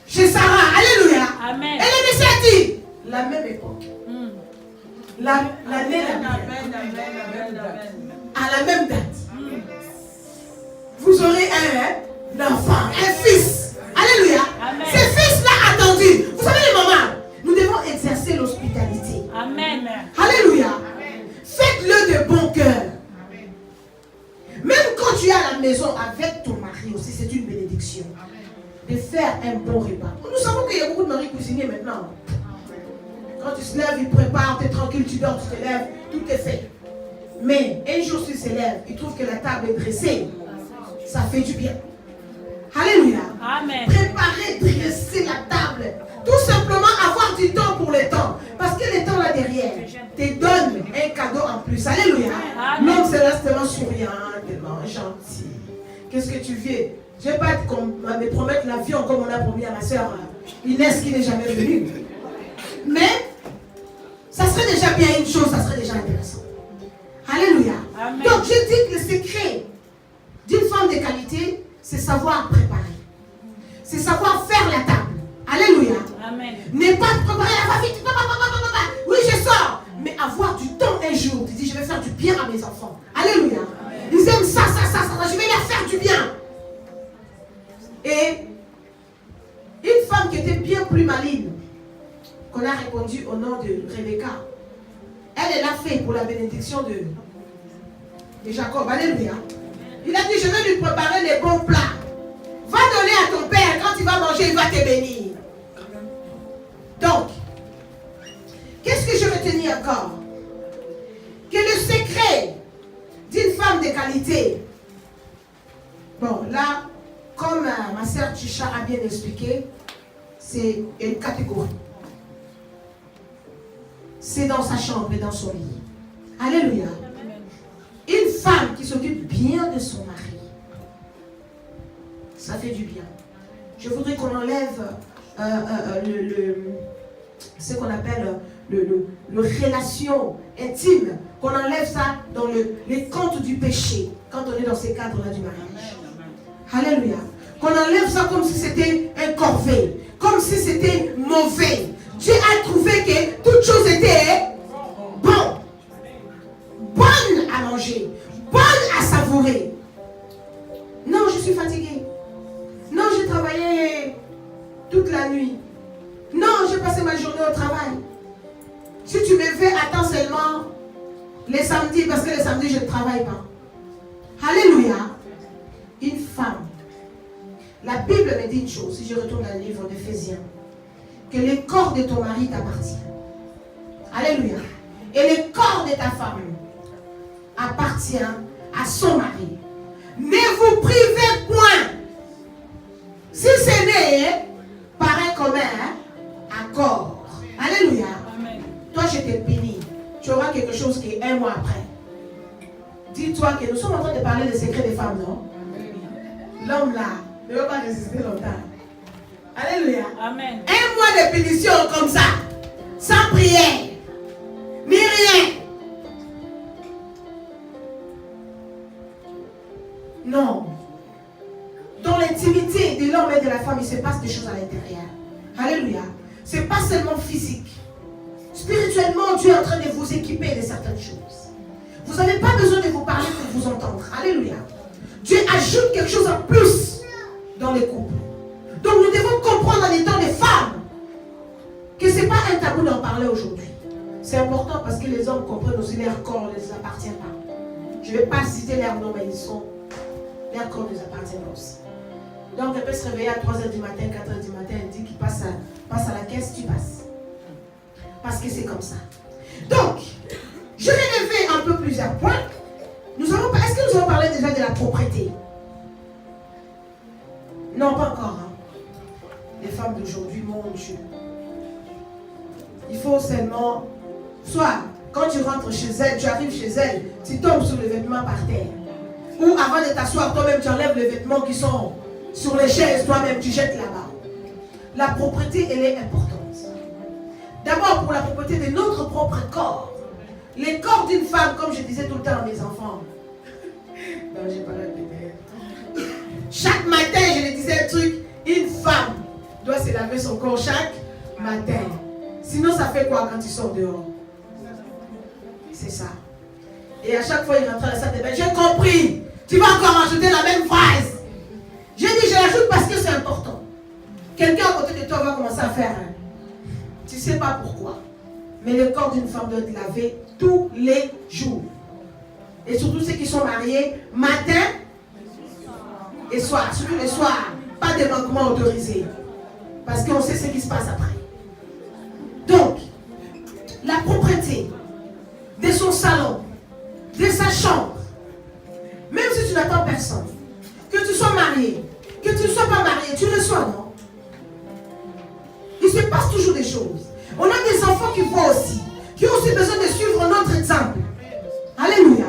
chez Sarah. Alléluia. Amen. Et le Messie a dit, la même époque. L'année à la même date. Vous aurez un enfant, un fils. Alléluia. Amen. Ce fils-là attendu. Vous savez les mamans, nous devons exercer l'hospitalité. Amen. Alléluia. Faites-le de bon cœur. Même quand tu es à la maison avec ton mari aussi, c'est une bénédiction. De faire un bon repas. Nous savons qu'il y a beaucoup de maris cuisiniers maintenant. Quand tu te lèves, il prépare, tu es tranquille, tu dors, tu te lèves, tout est fait. Mais un jour, tu se lèves, il trouve que la table est dressée. Ça fait du bien. Alléluia. Amen. Préparer, dresser la table. Tout simplement avoir du temps pour le temps. Parce que le temps là derrière te donne un cadeau en plus. Alléluia. L'homme se reste tellement souriant, tellement gentil. Qu'est-ce que tu veux? Je ne vais pas me promettre l'avion comme on a promis à ma soeur Inès qui n'est jamais venue. Mais ça serait déjà bien une chose, ça serait déjà intéressant. Alléluia. Amen. Donc je dis que le secret d'une femme de qualité, c'est savoir préparer. C'est savoir faire la table. Alléluia. Amen. Ne pas préparer la va vite. Oui, je sors. Mais avoir du temps un jour. Tu dis, je vais faire du bien à mes enfants. Alléluia. Amen. Ils aiment ça. Je vais leur faire du bien. Et une femme qui était bien plus maligne, qu'on a répondu au nom de Rebecca, elle l'a fait pour la bénédiction de Jacob. Alléluia. Il a dit, je vais lui préparer les bons plats. Va donner à ton père, quand il va manger, il va te bénir. Donc, qu'est-ce que je retenais encore? Que le secret d'une femme de qualité, bon là, comme ma sœur Tisha a bien expliqué, c'est une catégorie. C'est dans sa chambre et dans son lit. Alléluia. Une femme qui s'occupe bien de son mari, ça fait du bien. Je voudrais qu'on enlève ce qu'on appelle le relation intime, qu'on enlève ça dans les comptes du péché, quand on est dans ces cadres-là du mariage. Alléluia. Qu'on enlève ça comme si c'était un corvée, comme si c'était mauvais. Dieu a trouvé que toute chose était bonne. Bonne à manger, bonne à savourer. Non, je suis fatiguée. Les samedis, parce que les samedis, je ne travaille pas. Alléluia. Une femme. La Bible me dit une chose, si je retourne dans le livre d'Éphésiens, que le corps de ton mari t'appartient. Alléluia. Et le corps de ta femme appartient à son mari. Ne vous privez point. Si c'est né par un commun accord. Alléluia. Amen. Toi, je t'ai béni. Tu auras quelque chose qui est un mois après. Dis-toi que nous sommes en train de parler des secrets des femmes, non? L'homme là ne va pas résister longtemps. Alléluia. Amen. Un mois de pénition comme ça, sans prière, ni rien. Non. Dans l'intimité de l'homme et de la femme, il se passe des choses à l'intérieur. Alléluia. Ce n'est pas seulement physique. Spirituellement, Dieu est en train de vous équiper de certaines choses. Vous n'avez pas besoin de vous parler pour vous entendre. Alléluia. Dieu ajoute quelque chose en plus dans les couples. Donc nous devons comprendre en étant des femmes que ce n'est pas un tabou d'en parler aujourd'hui. C'est important parce que les hommes comprennent aussi leur corps ne les appartient pas. Je ne vais pas citer leurs noms, mais leur corps les appartient aussi. Donc elle peut se réveiller à 3h du matin, 4h du matin, elle dit qu'il passe à la caisse, tu passes. Parce que c'est comme ça. Donc, je vais lever un peu plusieurs points. Est-ce que nous avons parlé déjà de la propreté? Non, pas encore. Hein. Les femmes d'aujourd'hui, mon Dieu. Il faut seulement, soit quand tu rentres chez elle, tu arrives chez elle, tu tombes sur les vêtements par terre. Ou avant de t'asseoir, toi-même, tu enlèves les vêtements qui sont sur les chaises, toi-même, tu jettes là-bas. La propreté, elle est importante. D'abord, pour la propreté de notre propre corps. Les corps d'une femme, comme je disais tout le temps à mes enfants. Non, j'ai pas la tête. Chaque matin, je les disais un truc. Une femme doit se laver son corps chaque matin. Sinon, ça fait quoi quand tu sors dehors? C'est ça. Et à chaque fois, il rentre à la salle de bain. J'ai compris. Tu vas encore rajouter la même phrase. J'ai dit, je l'ajoute parce que c'est important. Quelqu'un à côté de toi va commencer à faire. Tu ne sais pas pourquoi. Mais le corps d'une femme doit être lavé tous les jours. Et surtout ceux qui sont mariés, matin et soir. Surtout le soir. Pas de manquement autorisé. Parce qu'on sait ce qui se passe après. Donc, la propreté de son salon, de sa chambre, même si tu n'attends personne, que tu sois marié, que tu ne sois pas marié, tu le sois, non? Il se passe toujours des choses. On a des enfants qui voient aussi, qui ont aussi besoin de suivre notre exemple. Alléluia.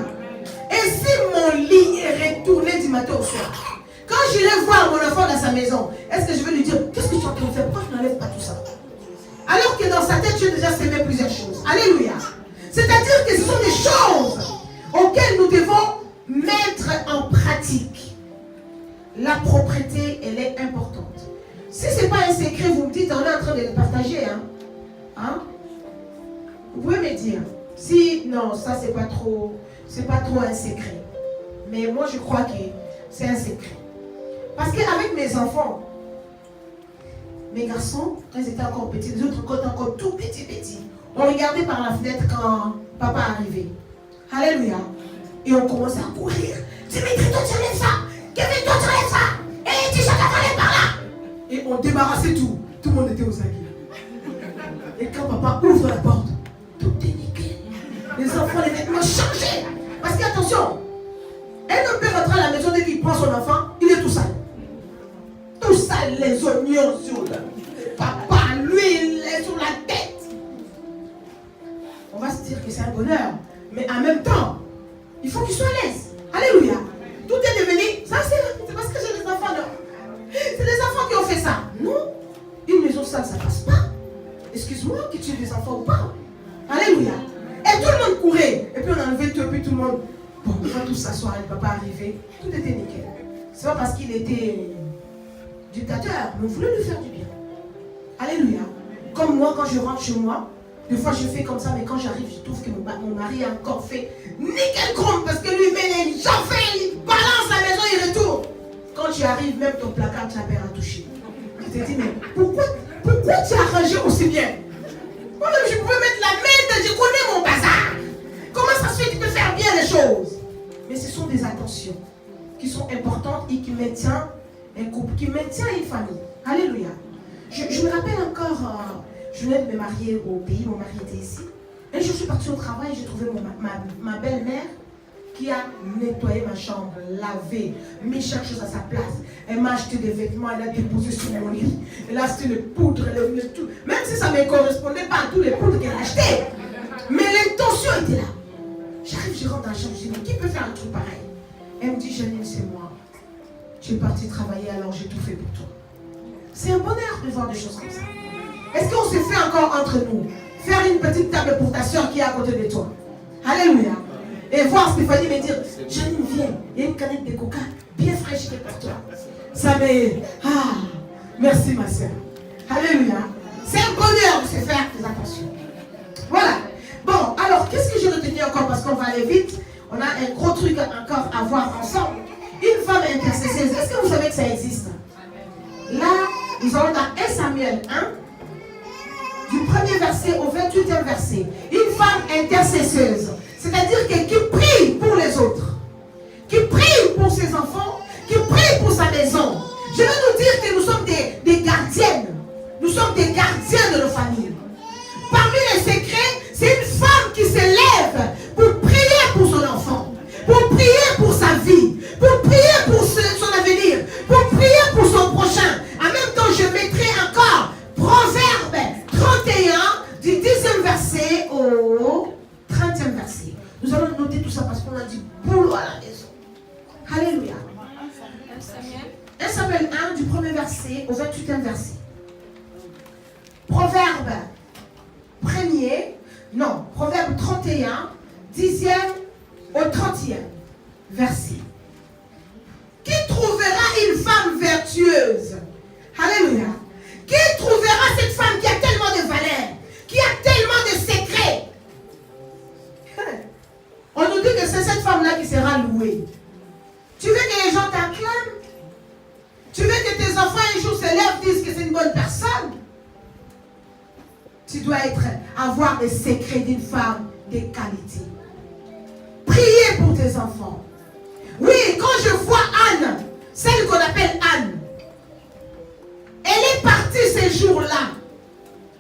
Et si mon lit est retourné du matin au soir, quand j'irai voir mon enfant dans sa maison, est-ce que je vais lui dire, qu'est-ce que tu es en train de faire? Pourquoi tu n'enlèves pas tout ça? Alors que dans sa tête, tu as déjà sémé plusieurs choses. Alléluia. C'est-à-dire que ce sont des choses auxquelles nous devons mettre en pratique. La propreté, elle est importante. Si ce n'est pas un secret, vous me dites, on est en train de le partager. Hein? Vous pouvez me dire. Si, non, ça c'est pas trop un secret. Mais moi je crois que c'est un secret. Parce qu'avec mes enfants, mes garçons, quand ils étaient encore petits, les autres quand encore tout petits, on regardait par la fenêtre quand papa arrivait. Alléluia. Et on commençait à courir. Dimitri, toi tu enlèves ça. Kevin, toi tu enlèves ça. Et tu chacun aller par là. Et on débarrassait tout. Tout le monde était aux aguets. Et quand papa ouvre la porte, tout est nickel. Les enfants, les vêtements changés. Parce qu'attention, un homme peut rentrer à la maison dès qu'il prend son enfant, il est tout sale. Tout sale, les oignons sur le papa, l'huile sur la tête. On va se dire que c'est un bonheur. Mais en même temps, il faut qu'il soit à l'aise. Alléluia. Tout est devenu. Ça, c'est parce que j'ai des enfants, non? C'est les enfants qui ont fait ça. Non. Une maison sale, ça passe pas. Excuse-moi, que tu aies des enfants ou pas. Alléluia. Et tout le monde courait. Et puis on enlevait tout, et puis tout le monde. Bon, on va tous s'asseoir, le papa arrivait. Tout était nickel. C'est pas parce qu'il était dictateur, mais on voulait lui faire du bien. Alléluia. Comme moi, quand je rentre chez moi, des fois je fais comme ça, mais quand j'arrive, je trouve que mon mari a encore fait nickel chrome parce que lui met les gens, il balance la maison, il retourne. Quand tu arrives, même ton placard, tu as peur à toucher. Tu te dis, mais pourquoi tu as rangé aussi bien? Moi-même, je pouvais mettre la main, je connais mon bazar. Comment ça se fait que choses. Mais ce sont des attentions qui sont importantes et qui maintiennent un couple, qui maintient une famille. Alléluia. Je me rappelle encore, je venais de me marier au pays, mon mari était ici. Un jour, je suis partie au travail, j'ai trouvé ma belle-mère qui a nettoyé ma chambre, lavé, mis chaque chose à sa place. Elle m'a acheté des vêtements, elle a déposé sur mon lit. Elle a acheté les poudres, le tout. Même si ça ne me correspondait pas à tous les poudres qu'elle a achetées. Mais l'intention était là. J'arrive, je rentre dans la chambre, je dis, mais qui peut faire un truc pareil? Elle me dit, Janine, c'est moi. Tu es partie travailler, alors j'ai tout fait pour toi. C'est un bonheur de voir des choses comme ça. Est-ce qu'on se fait encore entre nous faire une petite table pour ta soeur qui est à côté de toi? Alléluia. Et voir Stéphanie me dire, Janine, viens, il y a une canette de coca bien fraîche pour toi. Ça me... Ah, merci ma soeur. Alléluia. C'est un bonheur de se faire des attentions. Voilà. Bon, alors, qu'est-ce que j'ai retenu encore? Parce qu'on va aller vite. On a un gros truc encore à voir ensemble. Une femme intercesseuse. Est-ce que vous savez que ça existe? Là, nous allons dans 1 Samuel 1, du 1er verset au 28e verset. Une femme intercesseuse. C'est-à-dire qui prie pour les autres. Qui prie pour ses enfants. Qui prie pour sa maison. Je veux nous dire que nous sommes des gardiennes. Nous sommes des gardiens de nos familles. Parmi les secrets, c'est une femme qui se lève pour prier pour son enfant, pour prier pour sa vie, pour prier pour son avenir, pour prier pour son prochain. En même temps, je mettrai encore Proverbe 31 du 10e verset au 30e verset. Nous allons noter tout ça parce qu'on a du boulot à la maison. Alléluia. 1 Samuel 1 du 1er verset au 28e verset. Proverbe 31, 10e au 30e verset. Qui trouvera une femme vertueuse? Alléluia. Qui trouvera cette femme qui a tellement de valeur, qui a tellement de secrets? On nous dit que c'est cette femme-là qui sera louée. Tu veux que les gens t'acclament? Tu veux que tes enfants un jour se lèvent, disent que c'est une bonne personne? Tu dois avoir les secrets d'une femme de qualité. Priez pour tes enfants. Oui, quand je vois Anne, celle qu'on appelle Anne, elle est partie ces jours-là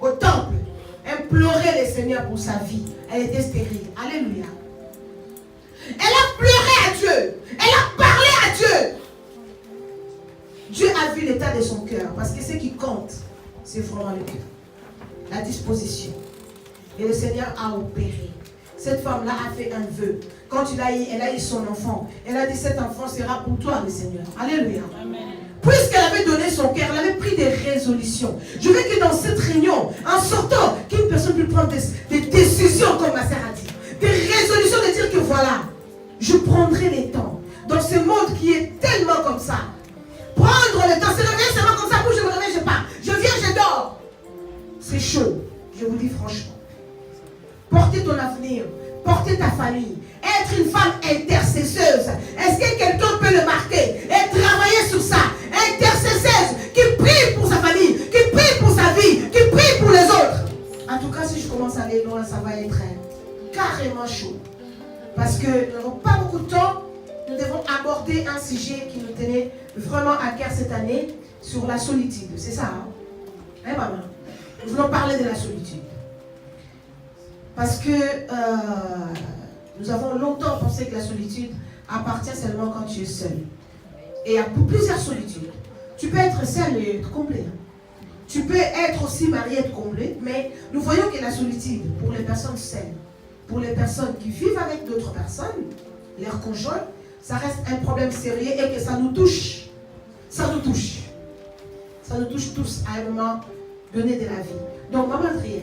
au temple, implorer le Seigneur pour sa vie. Elle était stérile. Alléluia. Elle a pleuré à Dieu. Elle a parlé à Dieu. Dieu a vu l'état de son cœur. Parce que ce qui compte, c'est vraiment le cœur. La disposition. Et le Seigneur a opéré. Cette femme-là a fait un vœu. Quand elle a eu son enfant, elle a dit, cet enfant sera pour toi, le Seigneur. Alléluia. Amen. Puisqu'elle avait donné son cœur, elle avait pris des résolutions. Je veux que dans cette réunion, en sortant, qu'une personne puisse prendre des décisions, comme ma sœur a dit. Des résolutions de dire que voilà, je prendrai les temps. Dans ce monde qui est tellement comme ça. Prendre le temps, se réveiller seulement comme ça, pour je me réveille, je pars. Je viens, je dors. C'est chaud, je vous dis franchement. Porter ton avenir, porter ta famille, être une femme intercesseuse. Est-ce que quelqu'un peut le marquer et travailler sur ça? Intercesseuse, qui prie pour sa famille, qui prie pour sa vie, qui prie pour les autres. En tout cas, si je commence à aller loin, ça va être carrément chaud. Parce que nous n'avons pas beaucoup de temps. Nous devons aborder un sujet qui nous tenait vraiment à cœur cette année sur la solitude. C'est ça, hein? Hein, maman? Nous voulons parler de la solitude. Parce que nous avons longtemps pensé que la solitude appartient seulement quand tu es seul. Et il y a plusieurs solitudes. Tu peux être seul et être comblé. Tu peux être aussi marié et être comblé. Mais nous voyons que la solitude, pour les personnes seules, pour les personnes qui vivent avec d'autres personnes, leurs conjoints, ça reste un problème sérieux et que ça nous touche. Ça nous touche. Ça nous touche tous à un moment donné de la vie. Donc, maman prière.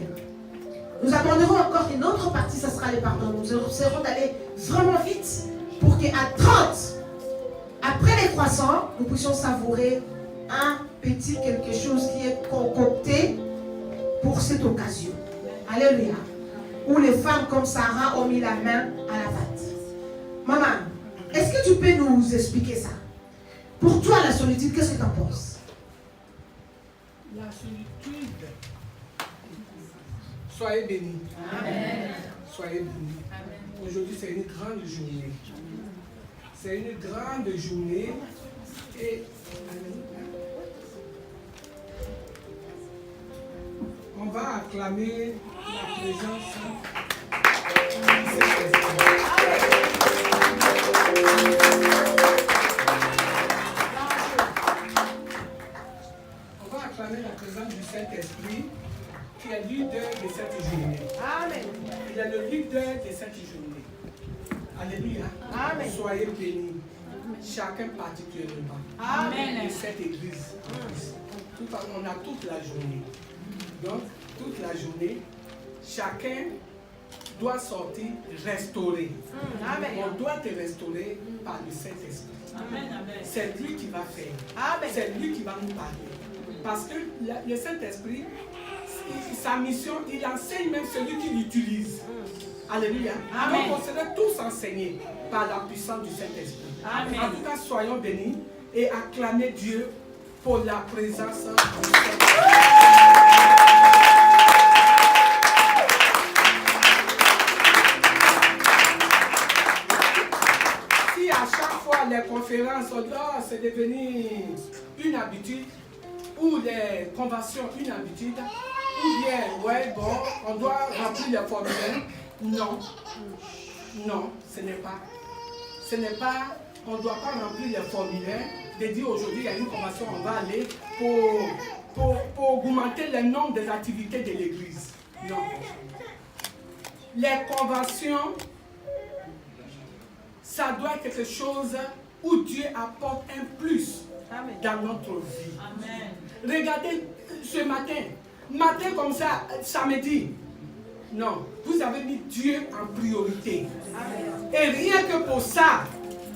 Nous aborderons encore une autre partie, ça sera les pardons. Nous essaierons d'aller vraiment vite pour qu'à 30, après les croissants, nous puissions savourer un petit quelque chose qui est concocté pour cette occasion. Alléluia. Où les femmes comme Sarah ont mis la main à la pâte. Maman, est-ce que tu peux nous expliquer ça? Pour toi, la solitude, qu'est-ce que tu en penses? La solitude. Soyez bénis. Amen. Soyez bénis. Amen. Aujourd'hui, c'est une grande journée. C'est une grande journée. Et on va acclamer la présence du Saint-Esprit. On va acclamer la présence du Saint-Esprit qui est leader de cette journée. Amen. Il est le leader de cette journée. Alléluia. Amen. Soyez bénis. Chacun particulièrement. Amen. De cette église. On a toute la journée. Donc, toute la journée, chacun doit sortir restauré. Amen. On doit te restaurer par le Saint-Esprit. C'est lui qui va faire. Amen. C'est lui qui va nous parler. Parce que le Saint-Esprit, sa mission, il enseigne même celui qui l'utilise. Alléluia. Amen. Donc on serait tous enseignés par la puissance du Saint-Esprit. Amen. En tout cas, soyons bénis et acclamez Dieu pour la présence du Saint-Esprit. Si à chaque fois les conférences, c'est devenu une habitude, ou les conventions une habitude, ou bien, ouais, bon, on doit remplir les formulaires. Non, non, ce n'est pas. Ce n'est pas, on ne doit pas remplir les formulaires, de dire aujourd'hui il y a une convention, on va aller pour augmenter le nombre des activités de l'église. Non. Les conventions, ça doit être quelque chose où Dieu apporte un plus dans notre vie. Amen. Regardez ce matin comme ça, samedi. Non, vous avez mis Dieu en priorité. Amen. Et rien que pour ça,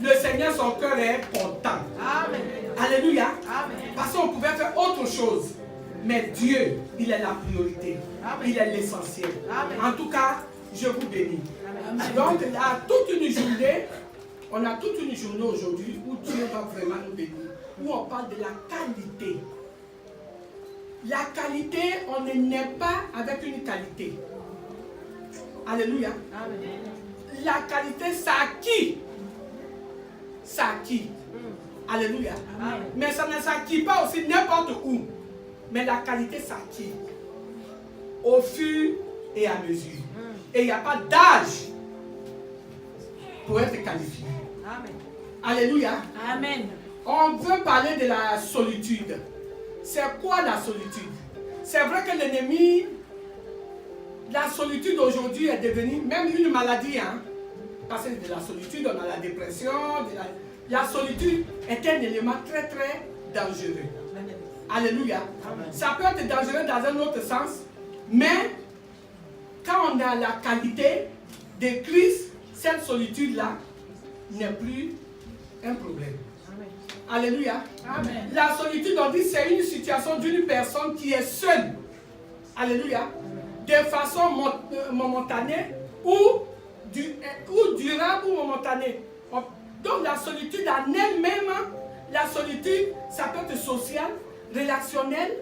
le Seigneur, son cœur est content. Amen. Alléluia. Amen. Parce qu'on pouvait faire autre chose. Mais Dieu, il est la priorité. Amen. Il est l'essentiel. Amen. En tout cas, je vous bénis. Amen. Donc, toute une journée, on a toute une journée aujourd'hui où Dieu va vraiment nous bénir. Où on parle de la qualité. La qualité, on ne naît pas avec une qualité. Alléluia. Amen. La qualité s'acquiert. S'acquiert. Alléluia. Amen. Mais ça ne s'acquiert pas aussi n'importe où. Mais la qualité s'acquiert au fur et à mesure. Et il n'y a pas d'âge pour être qualifié. Amen. Alléluia. Amen. On veut parler de la solitude. C'est quoi la solitude? C'est vrai que l'ennemi, la solitude aujourd'hui est devenue même une maladie. Hein? Parce que de la solitude, on a la dépression. La solitude est un élément très très dangereux. Alléluia. Amen. Ça peut être dangereux dans un autre sens, mais quand on a la qualité de Christ, cette solitude-là n'est plus un problème. Alléluia. Amen. La solitude, on dit, c'est une situation d'une personne qui est seule. Alléluia. De façon momentanée ou durable ou momentanée. Donc la solitude en elle-même, la solitude, ça peut être sociale, relationnelle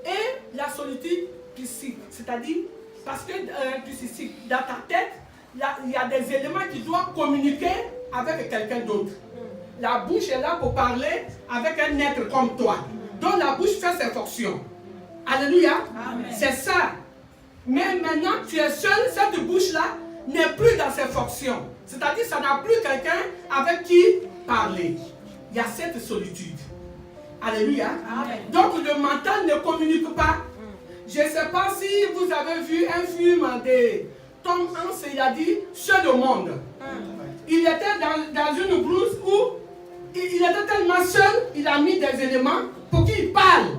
et la solitude psychique. C'est-à-dire, parce que psychique, dans ta tête, il y a des éléments qui doivent communiquer avec quelqu'un d'autre. La bouche est là pour parler avec un être comme toi. Donc la bouche fait ses fonctions. Alléluia. C'est ça. Mais maintenant, tu es seul, cette bouche-là n'est plus dans ses fonctions. C'est-à-dire, ça n'a plus quelqu'un avec qui parler. Il y a cette solitude. Alléluia. Amen. Donc le mental ne communique pas. Je ne sais pas si vous avez vu un film de Tom Hanks, il a dit seul au monde. Il était dans une brousse où il était tellement seul, il a mis des éléments pour qu'il parle.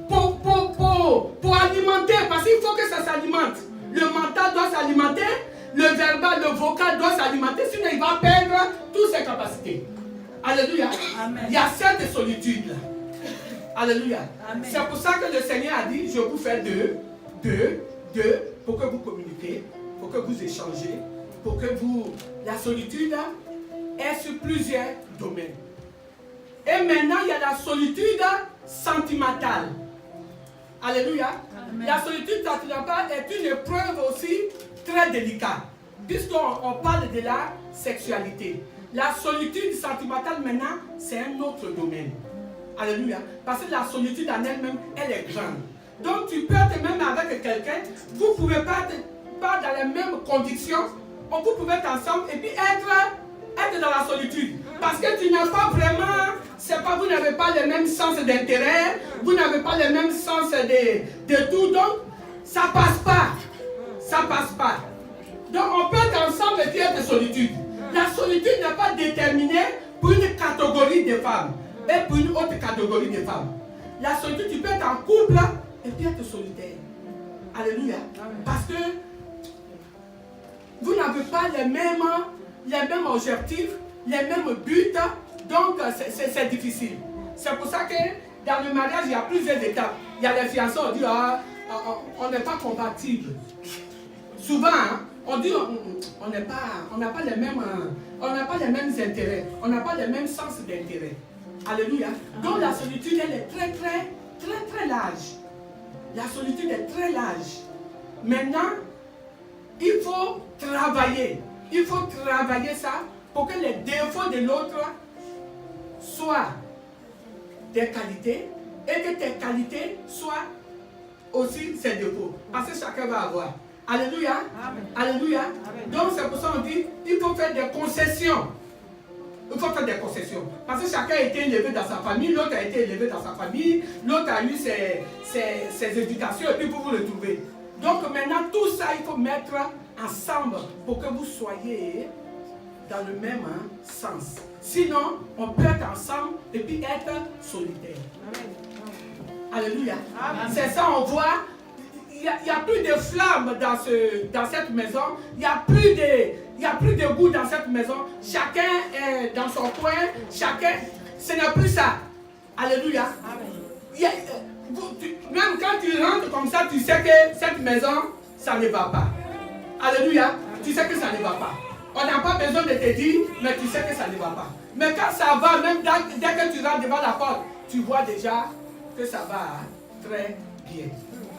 Pour alimenter, parce qu'il faut que ça s'alimente. Le mental doit s'alimenter, le verbal, le vocal doit s'alimenter, sinon il va perdre toutes ses capacités. Alléluia. Amen. Il y a cette solitude-là. Alléluia. Amen. C'est pour ça que le Seigneur a dit, je vous fais deux, pour que vous communiquiez, pour que vous échangez, pour que vous... La solitude est sur plusieurs domaines. Et maintenant, il y a la solitude sentimentale. Alléluia. Amen. La solitude sentimentale est une épreuve aussi très délicate. puisqu'on parle de la sexualité. La solitude sentimentale maintenant, c'est un autre domaine. Alléluia. Parce que la solitude en elle-même, elle est grande. Donc tu peux être même avec quelqu'un, vous ne pouvez pas être dans les mêmes conditions, vous pouvez être ensemble et puis être dans la solitude. Parce que tu n'as pas vraiment, c'est pas, vous n'avez pas le même sens d'intérêt, vous n'avez pas le même sens de tout, donc ça passe pas. Ça passe pas. Donc on peut être ensemble et puis être solitude. La solitude n'est pas déterminée pour une catégorie de femmes et pour une autre catégorie de femmes. La solitude, tu peux être en couple et puis être solitaire. Alléluia. Parce que vous n'avez pas les mêmes objectifs, les mêmes buts, donc c'est difficile. C'est pour ça que dans le mariage, il y a plusieurs étapes. Il y a les fiançailles, on dit on n'est pas compatibles. Souvent, hein, on dit on n'a pas les mêmes intérêts, on n'a pas les mêmes sens d'intérêt. Alléluia. Donc la solitude, elle est très, très, très, très large. La solitude est très large. Maintenant, il faut travailler. Il faut travailler ça pour que les défauts de l'autre soient des qualités et que tes qualités soient aussi ses défauts. Parce que chacun va avoir. Alléluia. Amen. Alléluia. Amen. Donc c'est pour ça qu'on dit il faut faire des concessions. Il faut faire des concessions. Parce que chacun a été élevé dans sa famille, l'autre a été élevé dans sa famille, l'autre a eu ses éducations et puis vous vous retrouvez. Donc maintenant tout ça il faut mettre ensemble pour que vous soyez dans le même sens. Sinon on peut être ensemble et puis être solitaire. Amen. Alléluia. Amen. C'est ça on voit. Il n'y a plus de flammes dans cette maison. Il n'y a plus de goût dans cette maison. Chacun est dans son coin. Ce n'est plus ça. Alléluia. Même quand tu rentres comme ça, tu sais que cette maison, ça ne va pas. Alléluia. Tu sais que ça ne va pas. On n'a pas besoin de te dire, mais tu sais que ça ne va pas. Mais quand ça va, même dès que tu rentres devant la porte, tu vois déjà que ça va très bien.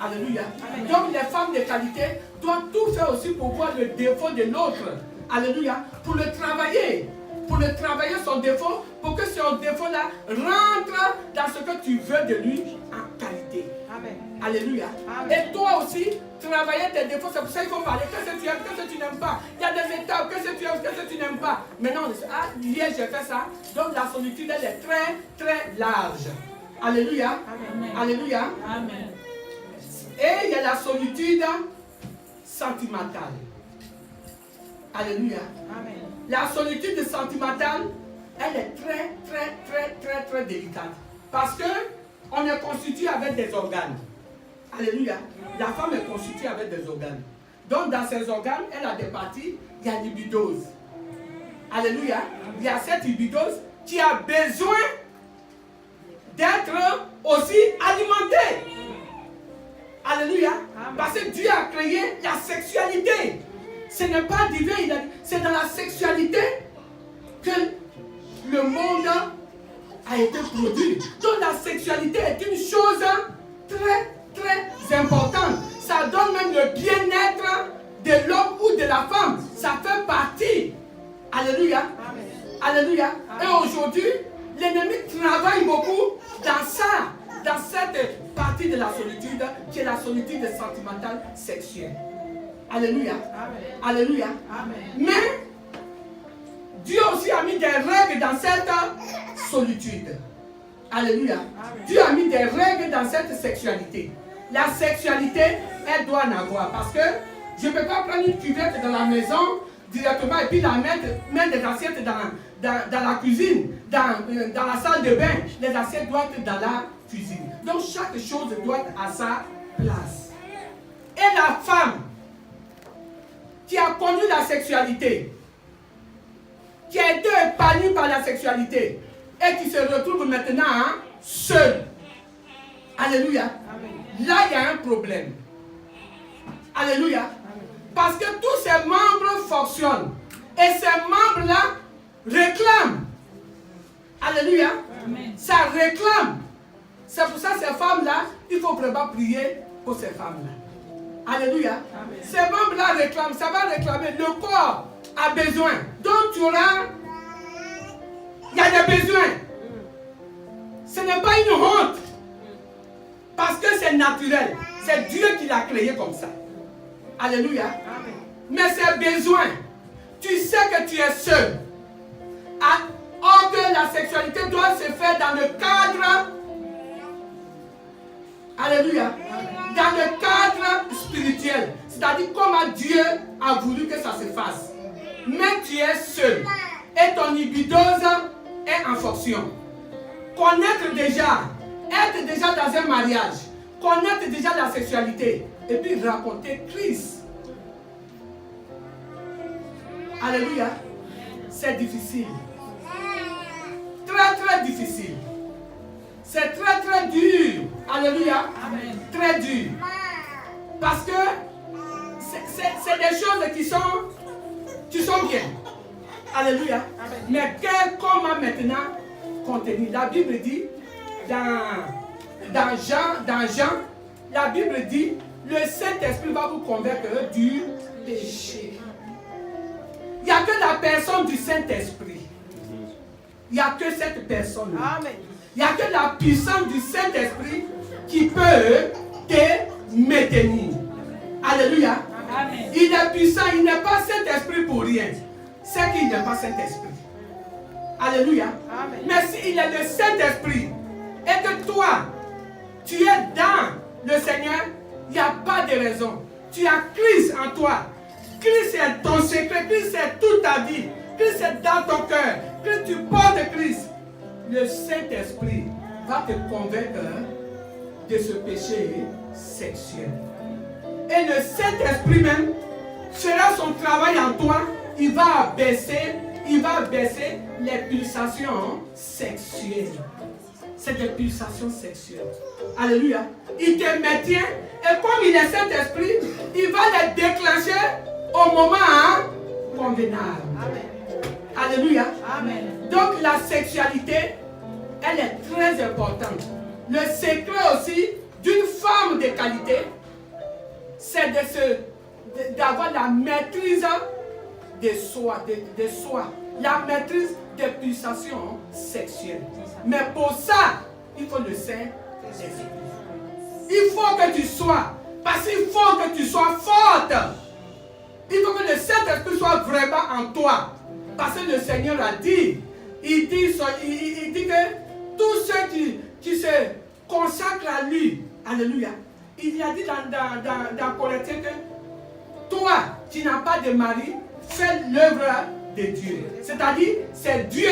Alléluia. Amen. Donc les femmes de qualité doivent tout faire aussi pour voir le défaut de l'autre. Alléluia. Pour le travailler. Pour le travailler son défaut, pour que son défaut-là rentre dans ce que tu veux de lui en qualité. Amen. Alléluia. Amen. Et toi aussi, travailler tes défauts, c'est pour ça qu'il faut parler. Qu'est-ce que tu aimes, qu'est-ce que tu n'aimes pas. Il y a des étapes, qu'est-ce que tu aimes, qu'est-ce que tu n'aimes pas. Maintenant, on dit, hier j'ai fait ça. Donc la solitude, elle est très, très large. Alléluia. Amen. Alléluia. Amen. Et il y a la solitude sentimentale. Alléluia. Amen. La solitude sentimentale, elle est très, très, très, très, très délicate. Parce qu'on est constitué avec des organes. Alléluia. La femme est constituée avec des organes. Donc dans ces organes, elle a des parties, il y a l'ibidose. Alléluia. Il y a cette ibidose qui a besoin d'être aussi alimentée. Alléluia. Parce que Dieu a créé la sexualité. Ce n'est pas divin, c'est dans la sexualité que le monde a été produit. Donc la sexualité est une chose très, très importante. Ça donne même le bien-être de l'homme ou de la femme. Ça fait partie. Alléluia. Amen. Alléluia. Amen. Et aujourd'hui, l'ennemi travaille beaucoup dans ça. Dans cette partie de la solitude, qui est la solitude sentimentale sexuelle. Alléluia. Amen. Alléluia. Amen. Mais Dieu aussi a mis des règles dans cette solitude. Alléluia. Amen. Dieu a mis des règles dans cette sexualité. La sexualité, elle doit en avoir. Parce que je ne peux pas prendre une cuvette dans la maison directement et puis la mettre des assiettes dans la cuisine, dans la salle de bain. Les assiettes doivent être dans la cuisine. Donc chaque chose doit être à sa place. Et la femme qui a connu la sexualité, qui a été épargnée par la sexualité et qui se retrouve maintenant seule. Alléluia. Amen. Là, il y a un problème. Alléluia. Amen. Parce que tous ces membres fonctionnent. Et ces membres-là réclament. Alléluia. Amen. Ça réclame. C'est pour ça que ces femmes-là, il faut vraiment prier pour ces femmes-là. Alléluia. Ces membres-là réclament, ça va réclamer. Le corps a besoin. Donc tu auras, il y a des besoins. Ce n'est pas une honte. Parce que c'est naturel. C'est Dieu qui l'a créé comme ça. Alléluia. Mais c'est besoin. Tu sais que tu es seul. Or que la sexualité doit se faire dans le cadre. Alléluia. Dans le cadre spirituel. C'est-à-dire comment Dieu a voulu que ça se fasse. Mais tu es seul. Et ton ibidose est en fonction. Connaître déjà. Être déjà dans un mariage. Connaître déjà la sexualité. Et puis raconter Christ. Alléluia. C'est difficile. Très très difficile. C'est très très dur. Alléluia. Amen. Très dur. Parce que c'est des choses qui sont bien. Alléluia. Amen. Mais comment maintenant contenir? La Bible dit dans Jean, la Bible dit le Saint-Esprit va vous convaincre du péché. Il n'y a que la personne du Saint-Esprit. Il n'y a que cette personne. Amen. Il n'y a que la puissance du Saint-Esprit qui peut te maintenir. Alléluia. Amen. Il est puissant, il n'est pas Saint-Esprit pour rien. C'est qu'il n'est pas Saint-Esprit. Alléluia. Amen. Mais s'il est le Saint-Esprit et que toi, tu es dans le Seigneur, il n'y a pas de raison. Tu as Christ en toi. Christ est ton secret, Christ est toute ta vie. Christ est dans ton cœur. Christ, tu portes Christ. Le Saint-Esprit va te convaincre de ce péché sexuel. Et le Saint-Esprit même fera son travail en toi. Il va baisser les pulsations sexuelles. C'est des pulsations sexuelles. Alléluia. Il te maintient et comme il est Saint-Esprit, il va les déclencher au moment convenable. Amen. Alléluia. Amen. Donc la sexualité, elle est très importante. Le secret aussi d'une femme de qualité, c'est d'avoir la maîtrise de soi, la maîtrise des pulsations sexuelles. Mais pour ça, il faut le Saint-Esprit. Il faut que tu sois, parce qu'il faut que tu sois forte. Il faut que le Saint-Esprit soit vraiment en toi. Parce que le Seigneur a dit, il dit que tous ceux qui se consacrent à lui, alléluia, il a dit dans Corinthiens que toi, qui n'as pas de mari, fais l'œuvre de Dieu. C'est-à-dire, c'est Dieu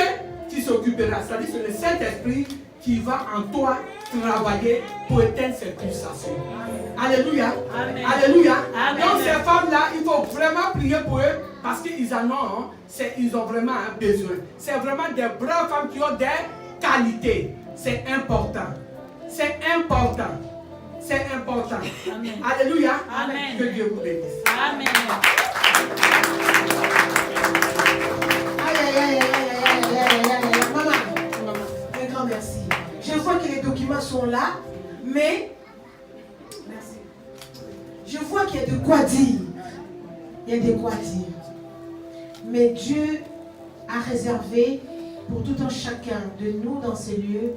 qui s'occupera. C'est-à-dire, c'est le Saint-Esprit qui va en toi travailler pour éteindre ces pulsations. Alléluia. Amen. Alléluia. Amen. Donc ces femmes-là, il faut vraiment prier pour eux parce qu'ils en ont, ils ont vraiment un besoin. C'est vraiment des braves femmes qui ont des qualités. C'est important. C'est important. C'est important. Amen. Alléluia. Amen. Que Dieu vous bénisse. Amen. Maman, un grand merci. Je vois que les documents sont là, mais merci. Je vois qu'il y a de quoi dire. Il y a de quoi dire. Mais Dieu a réservé pour tout un chacun de nous dans ces lieux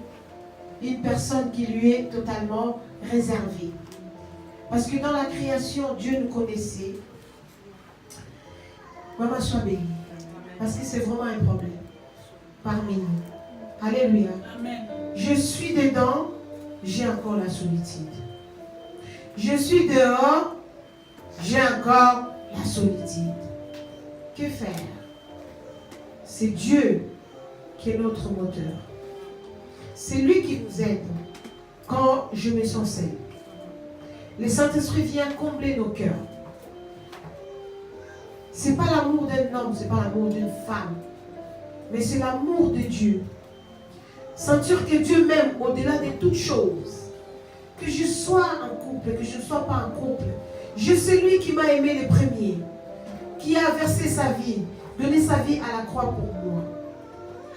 une personne qui lui est totalement réservée. Parce que dans la création, Dieu nous connaissait. Maman, sois bénie. Parce que c'est vraiment un problème parmi nous. Alléluia. Amen. Je suis dedans, j'ai encore la solitude. Je suis dehors, j'ai encore la solitude. Que faire? C'est Dieu qui est notre moteur. C'est lui qui nous aide quand je me sens seule. Le Saint-Esprit vient combler nos cœurs. Ce n'est pas l'amour d'un homme, ce n'est pas l'amour d'une femme, mais c'est l'amour de Dieu. Sentir que Dieu m'aime au-delà de toutes choses. Que je sois en couple, que je ne sois pas en couple. Je sais lui qui m'a aimé le premier, qui a versé sa vie, donné sa vie à la croix pour moi.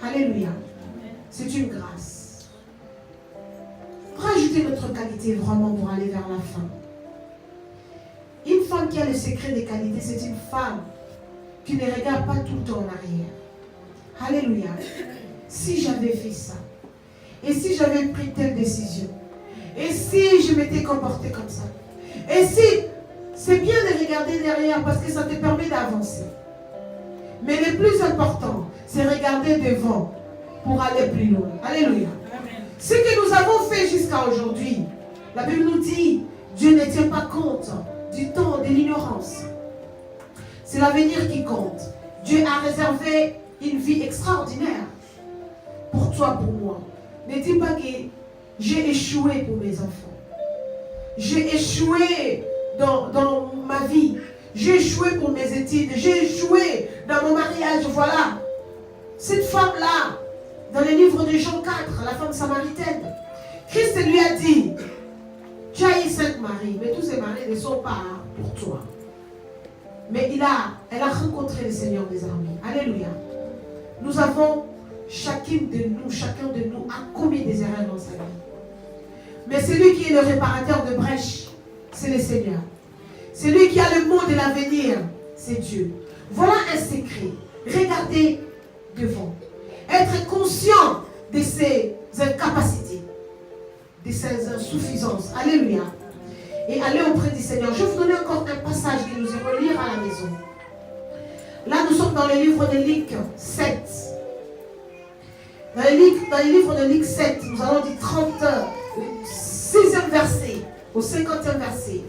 Alléluia. C'est une grâce. Rajoutez notre qualité vraiment pour aller vers la fin. Une femme qui a le secret des qualités, c'est une femme qui ne regarde pas tout le temps en arrière. Alléluia. Si j'avais fait ça, et si j'avais pris telle décision, et si je m'étais comportée comme ça, et si, c'est bien de regarder derrière parce que ça te permet d'avancer. Mais le plus important, c'est regarder devant pour aller plus loin. Alléluia. Amen. Ce que nous avons fait jusqu'à aujourd'hui, la Bible nous dit, Dieu ne tient pas compte du temps de l'ignorance. C'est l'avenir qui compte. Dieu a réservé une vie extraordinaire pour toi, pour moi. Ne dis pas que j'ai échoué pour mes enfants. J'ai échoué dans ma vie. J'ai échoué pour mes études. J'ai échoué dans mon mariage. Voilà. Cette femme-là, dans le livre de Jean 4, la femme samaritaine, Christ lui a dit, tu as eu 5 maris, mais tous ces maris ne sont pas pour toi. Mais elle a rencontré le Seigneur des armées. Alléluia. Nous avons, chacun de nous a commis des erreurs dans sa vie. Mais celui qui est le réparateur de brèches, c'est le Seigneur. Celui qui a le mot de l'avenir, c'est Dieu. Voilà un secret. Regardez devant. Être conscient de ses incapacités, de ses insuffisances. Alléluia. Et aller auprès du Seigneur. Je vais vous donner encore un passage que nous allons lire à la maison. Là, nous sommes dans le livre de Luc 7. Dans le livre de Luc 7, nous allons du 36e verset au 50e verset.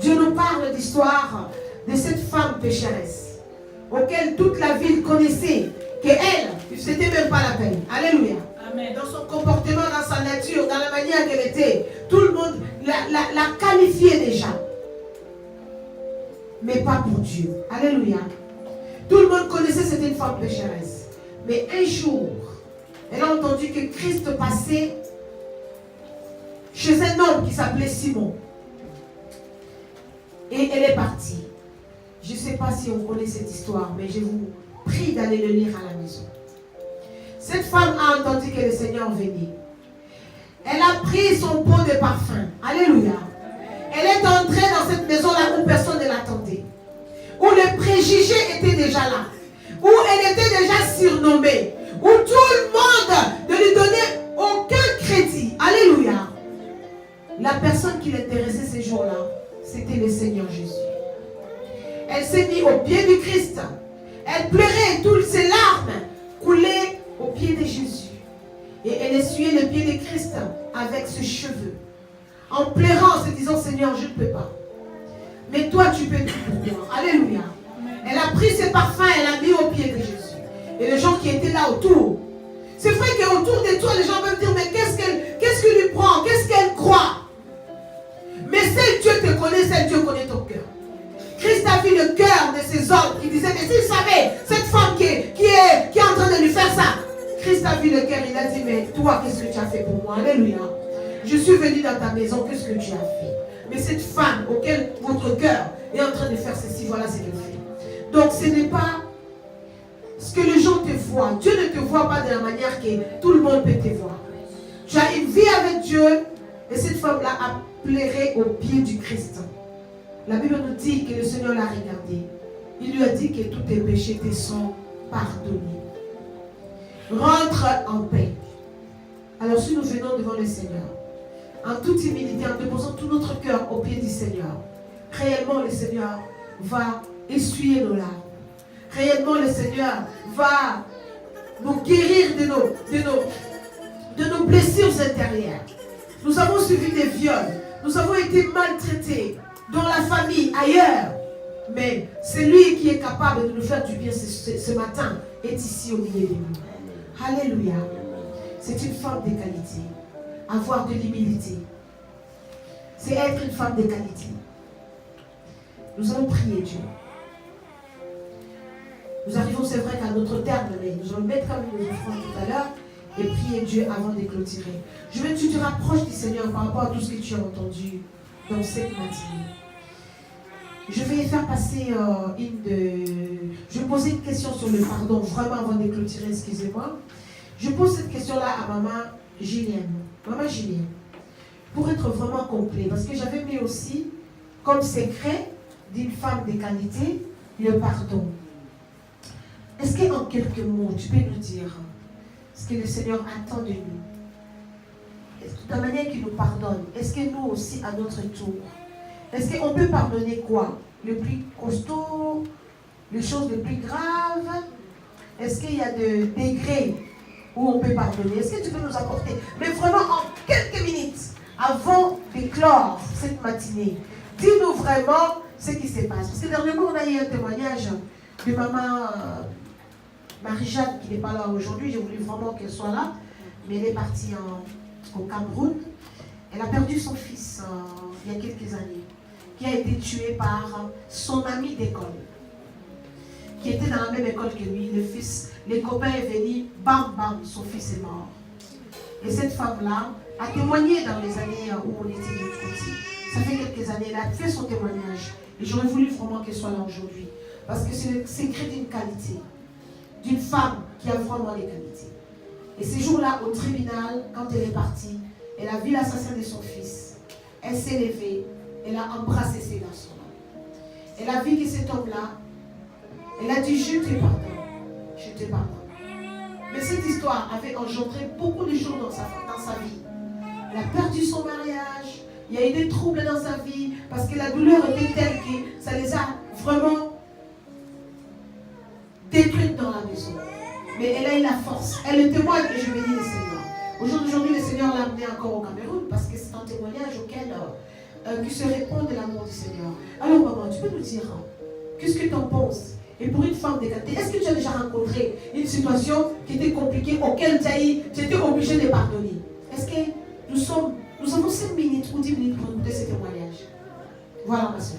Dieu nous parle de l'histoire de cette femme pécheresse, auquel toute la ville connaissait qu'elle, c'était même pas la peine. Alléluia. Amen. Dans son comportement, dans sa nature, dans la manière qu'elle était, tout le monde la qualifiait déjà. Mais pas pour Dieu. Alléluia. Tout le monde connaissait que c'était une femme pécheresse. Mais un jour, elle a entendu que Christ passait chez un homme qui s'appelait Simon. Et elle est partie. Je ne sais pas si on connaît cette histoire, mais je vous prie d'aller le lire à la maison. Cette femme a entendu que le Seigneur venait. Elle a pris son pot de parfum. Alléluia. Elle est entrée dans cette maison-là où personne ne l'attendait. Où les préjugés étaient déjà là. Où elle était déjà surnommée. Où tout le monde ne lui donnait aucun crédit. Alléluia. La personne qui l'intéressait ces jours-là, c'était le Seigneur Jésus. Elle s'est mise au pied du Christ. Elle pleurait, toutes ses larmes coulaient au pied de Jésus. Et elle essuyait le pied de Christ avec ses cheveux. En pleurant, en se disant, Seigneur, je ne peux pas. Mais toi, tu peux tout pour moi. Alléluia. Elle a pris ses parfums, elle a mis au pied de Jésus. Et les gens qui étaient là autour. C'est vrai qu'autour de toi, les gens peuvent dire, mais qu'est-ce que lui prend? Qu'est-ce qu'elle croit? Mais seul Dieu te connaît, seul Dieu connaît ton cœur. Christ a vu le cœur de ces hommes qui disaient, mais s'il savait, cette femme qui est en train de lui faire ça. Christ a vu le cœur, il a dit, mais toi, qu'est-ce que tu as fait pour moi? Alléluia. Je suis venu dans ta maison, qu'est-ce que tu as fait? Mais cette femme auquel votre cœur est en train de faire ceci, voilà ce qu'elle fait. Donc ce n'est pas ce que les gens te voient. Dieu ne te voit pas de la manière que tout le monde peut te voir. Tu as une vie avec Dieu et cette femme-là a pleuré au pied du Christ. La Bible nous dit que le Seigneur l'a regardé. Il lui a dit que tous tes péchés te sont pardonnés. Rentre en paix. Alors si nous venons devant le Seigneur, en toute humilité, en déposant tout notre cœur au pied du Seigneur, réellement le Seigneur va essuyer nos larmes. Réellement le Seigneur va nous guérir de nos blessures intérieures. Nous avons subi des viols, nous avons été maltraités dans la famille, ailleurs. Mais celui qui est capable de nous faire du bien ce matin est ici au milieu de nous. Alléluia. C'est une femme de qualité. Avoir de l'humilité. C'est être une femme de qualité. Nous allons prier Dieu. Nous arrivons, c'est vrai, qu'à notre terme, mais nous allons mettre comme nous offrons tout à l'heure et prier Dieu avant de clôturer. Je veux que tu te rapproches du Seigneur par rapport à tout ce que tu as entendu dans cette matinée. Je vais faire passer Je vais poser une question sur le pardon, vraiment avant de clôturer, excusez-moi. Je pose cette question-là à maman Julienne. Maman Julienne, pour être vraiment complet, parce que j'avais mis aussi comme secret d'une femme de qualité, le pardon. Est-ce qu'en quelques mots, tu peux nous dire ce que le Seigneur attend de nous? De la manière qu'il nous pardonne, est-ce que nous aussi, à notre tour, est-ce qu'on peut pardonner quoi? Le plus costaud, les choses les plus graves? Est-ce qu'il y a des degrés où on peut pardonner? Est-ce que tu peux nous apporter, mais vraiment en quelques minutes, avant de clore cette matinée, dis-nous vraiment ce qui se passe. Parce que dernièrement, on a eu un témoignage de maman Marie-Jeanne qui n'est pas là aujourd'hui. J'ai voulu vraiment qu'elle soit là, mais elle est partie au Cameroun. Elle a perdu son fils il y a quelques années, qui a été tué par son ami d'école, qui était dans la même école que lui. Le fils, les copains est venu, bam bam, son fils est mort. Et cette femme-là a témoigné dans les années où on était de l'autre côté. Ça fait quelques années, elle a fait son témoignage. Et j'aurais voulu vraiment qu'elle soit là aujourd'hui. Parce que c'est le secret d'une qualité, d'une femme qui a vraiment des qualités. Et ces jours-là, au tribunal, quand elle est partie, elle a vu l'assassin de son fils. Elle s'est levée, elle a embrassé ses garçons-là. Elle a vu que cet homme-là, elle a dit, je te pardonne, je te pardonne. Mais cette histoire avait engendré beaucoup de choses dans sa vie. Elle a perdu son mariage, il y a eu des troubles dans sa vie, parce que la douleur était telle que ça les a vraiment détruites dans la maison. Mais elle a eu la force, elle le témoigne et je bénis le Seigneur. Aujourd'hui, le Seigneur l'a amené encore au Cameroun, parce que c'est un témoignage auquel qui se répond de l'amour du Seigneur. Alors maman, tu peux nous dire, qu'est-ce que tu en penses? Et pour une femme décantée, est-ce que tu as déjà rencontré une situation qui était compliquée, auquel tu étais obligé de pardonner? Est-ce que nous avons 5 minutes ou 10 minutes pour écouter ce témoignage? Voilà ma soeur.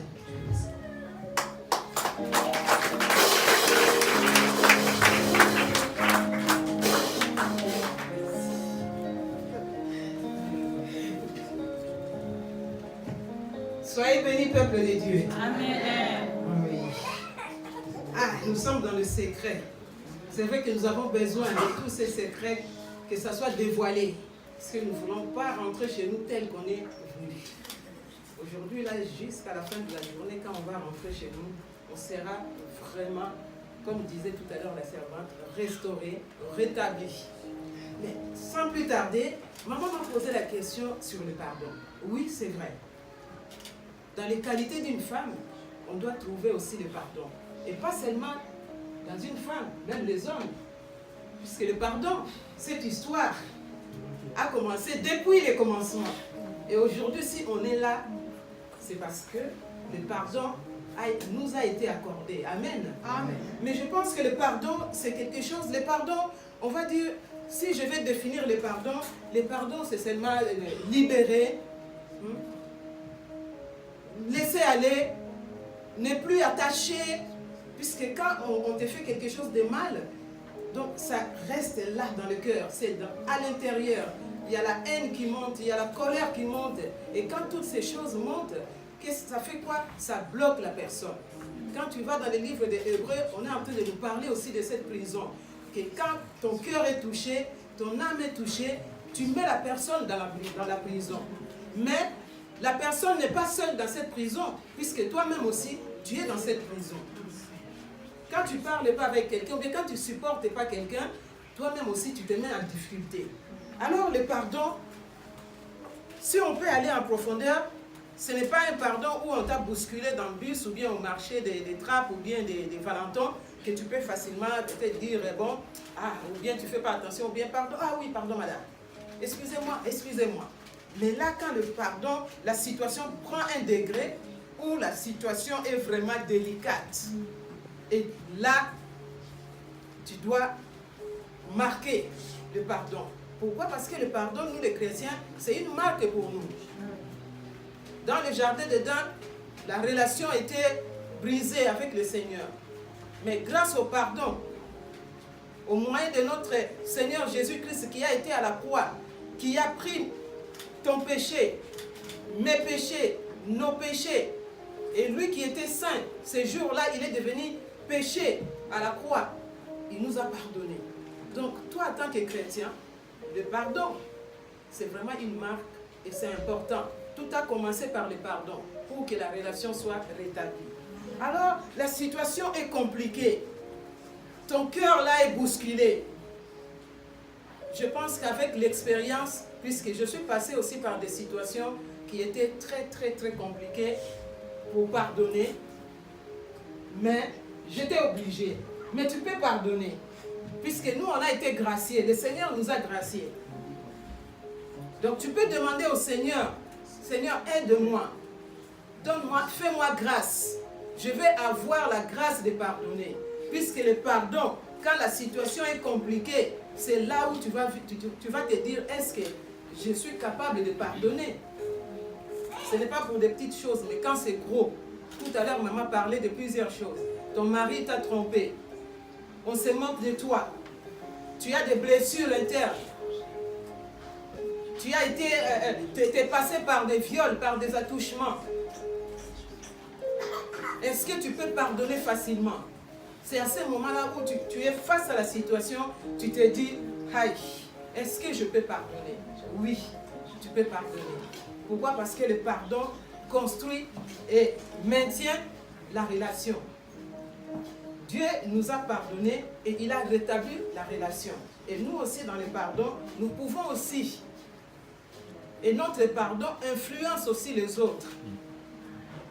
Soyez bénis, peuple de Dieu. Amen. Oui. Ah, nous sommes dans le secret. C'est vrai que nous avons besoin de tous ces secrets, que ça soit dévoilé. Parce que nous ne voulons pas rentrer chez nous tel qu'on est venu. Aujourd'hui, là, jusqu'à la fin de la journée, quand on va rentrer chez nous, on sera vraiment, comme disait tout à l'heure la servante, restauré, rétabli. Mais sans plus tarder, maman m'a posé la question sur le pardon. Oui, c'est vrai. Dans les qualités d'une femme, on doit trouver aussi le pardon. Et pas seulement dans une femme, même les hommes. Puisque le pardon, cette histoire a commencé depuis le commencement. Et aujourd'hui, si on est là, c'est parce que le pardon nous a été accordé. Amen. Amen. Mais je pense que le pardon, c'est quelque chose. Le pardon, on va dire, si je vais définir le pardon, c'est seulement libérer, laisser aller, ne plus attaché, puisque quand on te fait quelque chose de mal, donc ça reste là dans le cœur, c'est à l'intérieur. Il y a la haine qui monte, il y a la colère qui monte. Et quand toutes ces choses montent, ça fait quoi? Ça bloque la personne. Quand tu vas dans les livres des Hébreux, on est en train de nous parler aussi de cette prison. Que quand ton cœur est touché, ton âme est touchée, tu mets la personne dans la prison. Mais la personne n'est pas seule dans cette prison, puisque toi-même aussi, tu es dans cette prison. Quand tu ne parles pas avec quelqu'un, ou bien quand tu ne supportes pas quelqu'un, toi-même aussi, tu te mets en difficulté. Alors, le pardon, si on peut aller en profondeur, ce n'est pas un pardon où on t'a bousculé dans le bus, ou bien au marché des trappes, ou bien des valentons, que tu peux facilement peut-être dire, bon, ou bien tu ne fais pas attention, ou bien pardon, oui, pardon madame, excusez-moi, excusez-moi. Mais là, quand le pardon, la situation prend un degré où la situation est vraiment délicate. Et là, tu dois marquer le pardon. Pourquoi? Parce que le pardon, nous les chrétiens, c'est une marque pour nous. Dans le jardin d'Éden, la relation était brisée avec le Seigneur. Mais grâce au pardon, au moyen de notre Seigneur Jésus-Christ qui a été à la croix, qui a pris ton péché, mes péchés, nos péchés, et lui qui était saint, ce jour-là, il est devenu péché à la croix. Il nous a pardonné. Donc, toi, en tant que chrétien, le pardon, c'est vraiment une marque et c'est important. Tout tout a commencé par le pardon pour que la relation soit rétablie. Alors, la situation est compliquée. Ton cœur là est bousculé. Je pense qu'avec l'expérience, puisque je suis passée aussi par des situations qui étaient très, très, très compliquées pour pardonner, mais j'étais obligée. Mais tu peux pardonner, puisque nous, on a été graciés. Le Seigneur nous a graciés. Donc, tu peux demander au Seigneur, Seigneur, aide-moi, donne-moi, fais-moi grâce. Je vais avoir la grâce de pardonner. Puisque le pardon, quand la situation est compliquée, c'est là où tu vas te dire, est-ce que je suis capable de pardonner? Ce n'est pas pour des petites choses, mais quand c'est gros. Tout à l'heure, maman parlait de plusieurs choses. Ton mari t'a trompé. On se moque de toi. Tu as des blessures internes. Tu as été passé par des viols, par des attouchements. Est-ce que tu peux pardonner facilement? C'est à ce moment-là où tu es face à la situation, tu te dis, aïe, est-ce que je peux pardonner? Oui, tu peux pardonner. Pourquoi? Parce que le pardon construit et maintient la relation. Dieu nous a pardonné et il a rétabli la relation. Et nous aussi, dans le pardon, nous pouvons aussi. Et notre pardon influence aussi les autres.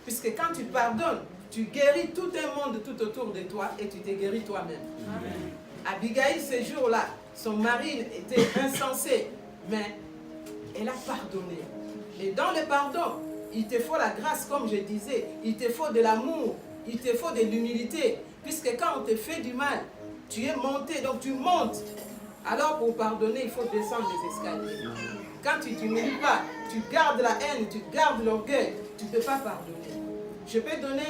Puisque quand tu pardonnes, tu guéris tout un monde tout autour de toi et tu te guéris toi-même. Abigail, ce jour-là, son mari était insensé, mais elle a pardonné. Et dans le pardon, il te faut la grâce, comme je disais, il te faut de l'amour, il te faut de l'humilité. Puisque quand on te fait du mal, tu es monté, donc tu montes. Alors pour pardonner, il faut descendre les escaliers. Quand tu ne t'humilies pas, tu gardes la haine, tu gardes l'orgueil, tu ne peux pas pardonner. Je peux donner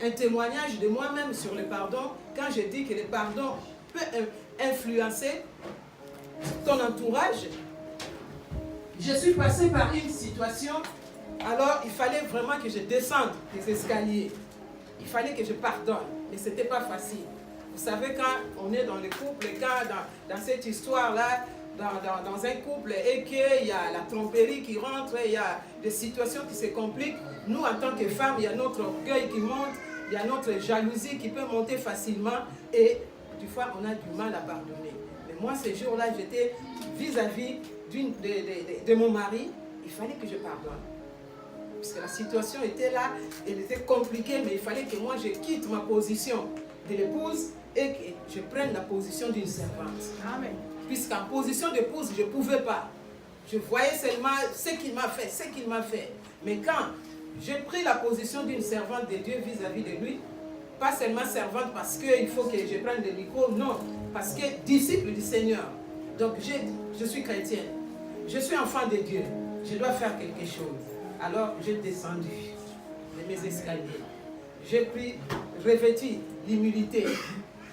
un témoignage de moi-même sur le pardon quand je dis que le pardon peut influencer ton entourage. Je suis passée par une situation, alors il fallait vraiment que je descende les escaliers. Il fallait que je pardonne, mais ce n'était pas facile. Vous savez, quand on est dans le couple, quand dans cette histoire-là, dans un couple, et qu'il y a la tromperie qui rentre, il y a des situations qui se compliquent, nous, en tant que femmes, il y a notre orgueil qui monte, il y a notre jalousie qui peut monter facilement, et des fois, on a du mal à pardonner. Mais moi, ces jours-là, j'étais vis-à-vis de mon mari, il fallait que je pardonne. Parce que la situation était là, elle était compliquée, mais il fallait que moi, je quitte ma position de l'épouse et que je prenne la position d'une servante. Amen. Puisqu'en position d'épouse, je ne pouvais pas. Je voyais seulement ce qu'il m'a fait, Mais quand j'ai pris la position d'une servante de Dieu vis-à-vis de lui, pas seulement servante parce qu'il faut que je prenne le micro, non, parce que disciple du Seigneur. Donc je suis chrétienne, je suis enfant de Dieu, je dois faire quelque chose. Alors j'ai descendu de mes escaliers. J'ai pris, revêtu l'humilité.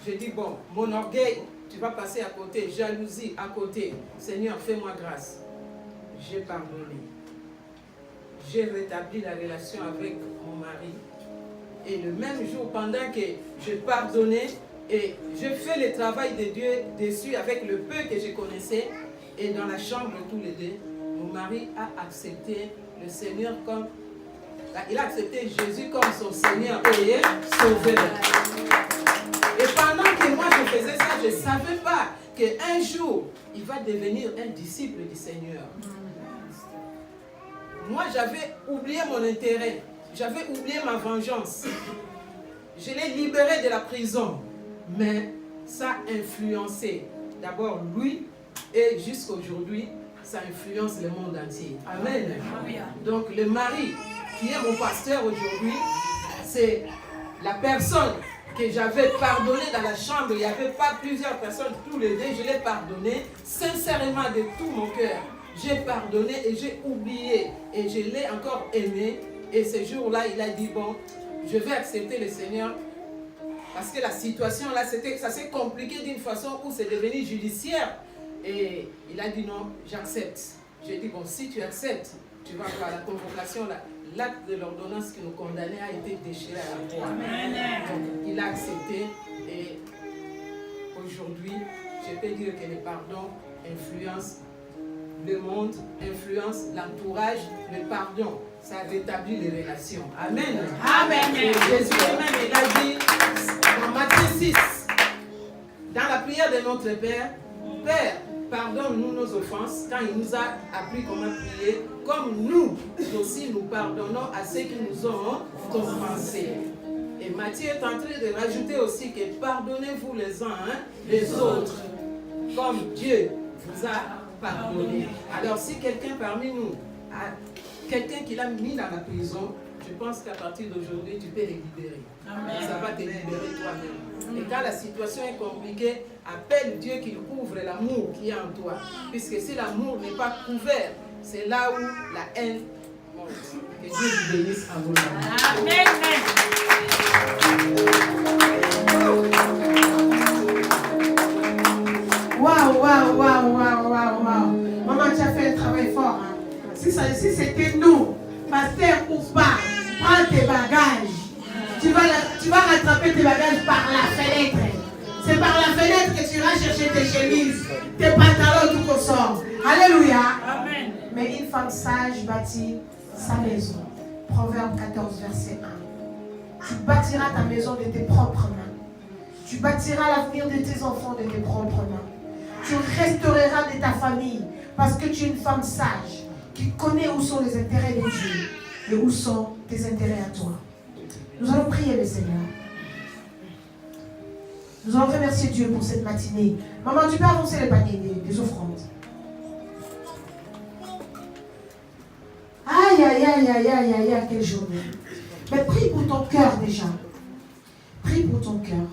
J'ai dit, bon, mon orgueil, tu vas passer à côté, jalousie à côté. Seigneur, fais-moi grâce. J'ai pardonné. J'ai rétabli la relation avec mon mari. Et le même jour, pendant que je pardonnais, et je fais le travail de Dieu dessus avec le peu que je connaissais, et dans la chambre tous les deux, mon mari a accepté le Seigneur comme... Il a accepté Jésus comme son Seigneur et Sauveur. Et pendant que moi je faisais ça, je ne savais pas qu'un jour, il va devenir un disciple du Seigneur. Moi, j'avais oublié mon intérêt. J'avais oublié ma vengeance. Je l'ai libéré de la prison. Mais ça a influencé d'abord lui et jusqu'à aujourd'hui, ça influence le monde entier. Amen. Donc le mari qui est mon pasteur aujourd'hui, c'est la personne que j'avais pardonné dans la chambre. Il n'y avait pas plusieurs personnes, tous les deux, je l'ai pardonné sincèrement de tout mon cœur. J'ai pardonné et j'ai oublié et je l'ai encore aimé. Et ce jour-là, il a dit, bon, je vais accepter le Seigneur parce que la situation là, ça s'est compliqué d'une façon où c'est devenu judiciaire. Et il a dit non, j'accepte. J'ai dit, bon, si tu acceptes, tu vas voir la convocation là. L'acte de l'ordonnance qui nous condamnait a été déchiré à la croix. Donc, il a accepté et aujourd'hui, je peux dire que le pardon influence le monde influence l'entourage, le pardon, ça rétablit les relations. Amen. Amen. Et Jésus lui-même, il a dit dans Matthieu 6, dans la prière de notre Père, Père, pardonne-nous nos offenses, quand il nous a appris comment prier, comme nous aussi nous pardonnons à ceux qui nous ont offensés. Et Matthieu est en train de rajouter aussi que pardonnez-vous les uns les autres, comme Dieu vous a pardonné. Alors si quelqu'un parmi nous a quelqu'un qui l'a mis dans la prison, je pense qu'à partir d'aujourd'hui, tu peux les libérer. Amen. Ça va te libérer toi-même. Et quand la situation est compliquée, appelle Dieu qu'il couvre l'amour qui est en toi. Puisque si l'amour n'est pas couvert, c'est là où la haine monte. Que Dieu vous bénisse en vos âmes. Amen. Waouh. Maman, tu as fait un travail fort. Hein? Si c'était nous, pasteur ou pas, prends tes bagages. Tu vas rattraper tes bagages par la fenêtre. C'est par la fenêtre que tu iras chercher tes chemises, tes pantalons, tout qu'on sort. Alléluia. Amen. Mais une femme sage bâtit sa maison. Proverbe 14, verset 1. Tu bâtiras ta maison de tes propres mains. Tu bâtiras l'avenir de tes enfants de tes propres mains. Tu restaureras de ta famille parce que tu es une femme sage qui connaît où sont les intérêts de Dieu et où sont tes intérêts à toi. Nous allons prier le Seigneur. Nous allons remercier Dieu pour cette matinée. Maman, tu peux avancer les paniers des offrandes. Aïe, quelle journée. Mais prie pour ton cœur déjà. Prie pour ton cœur.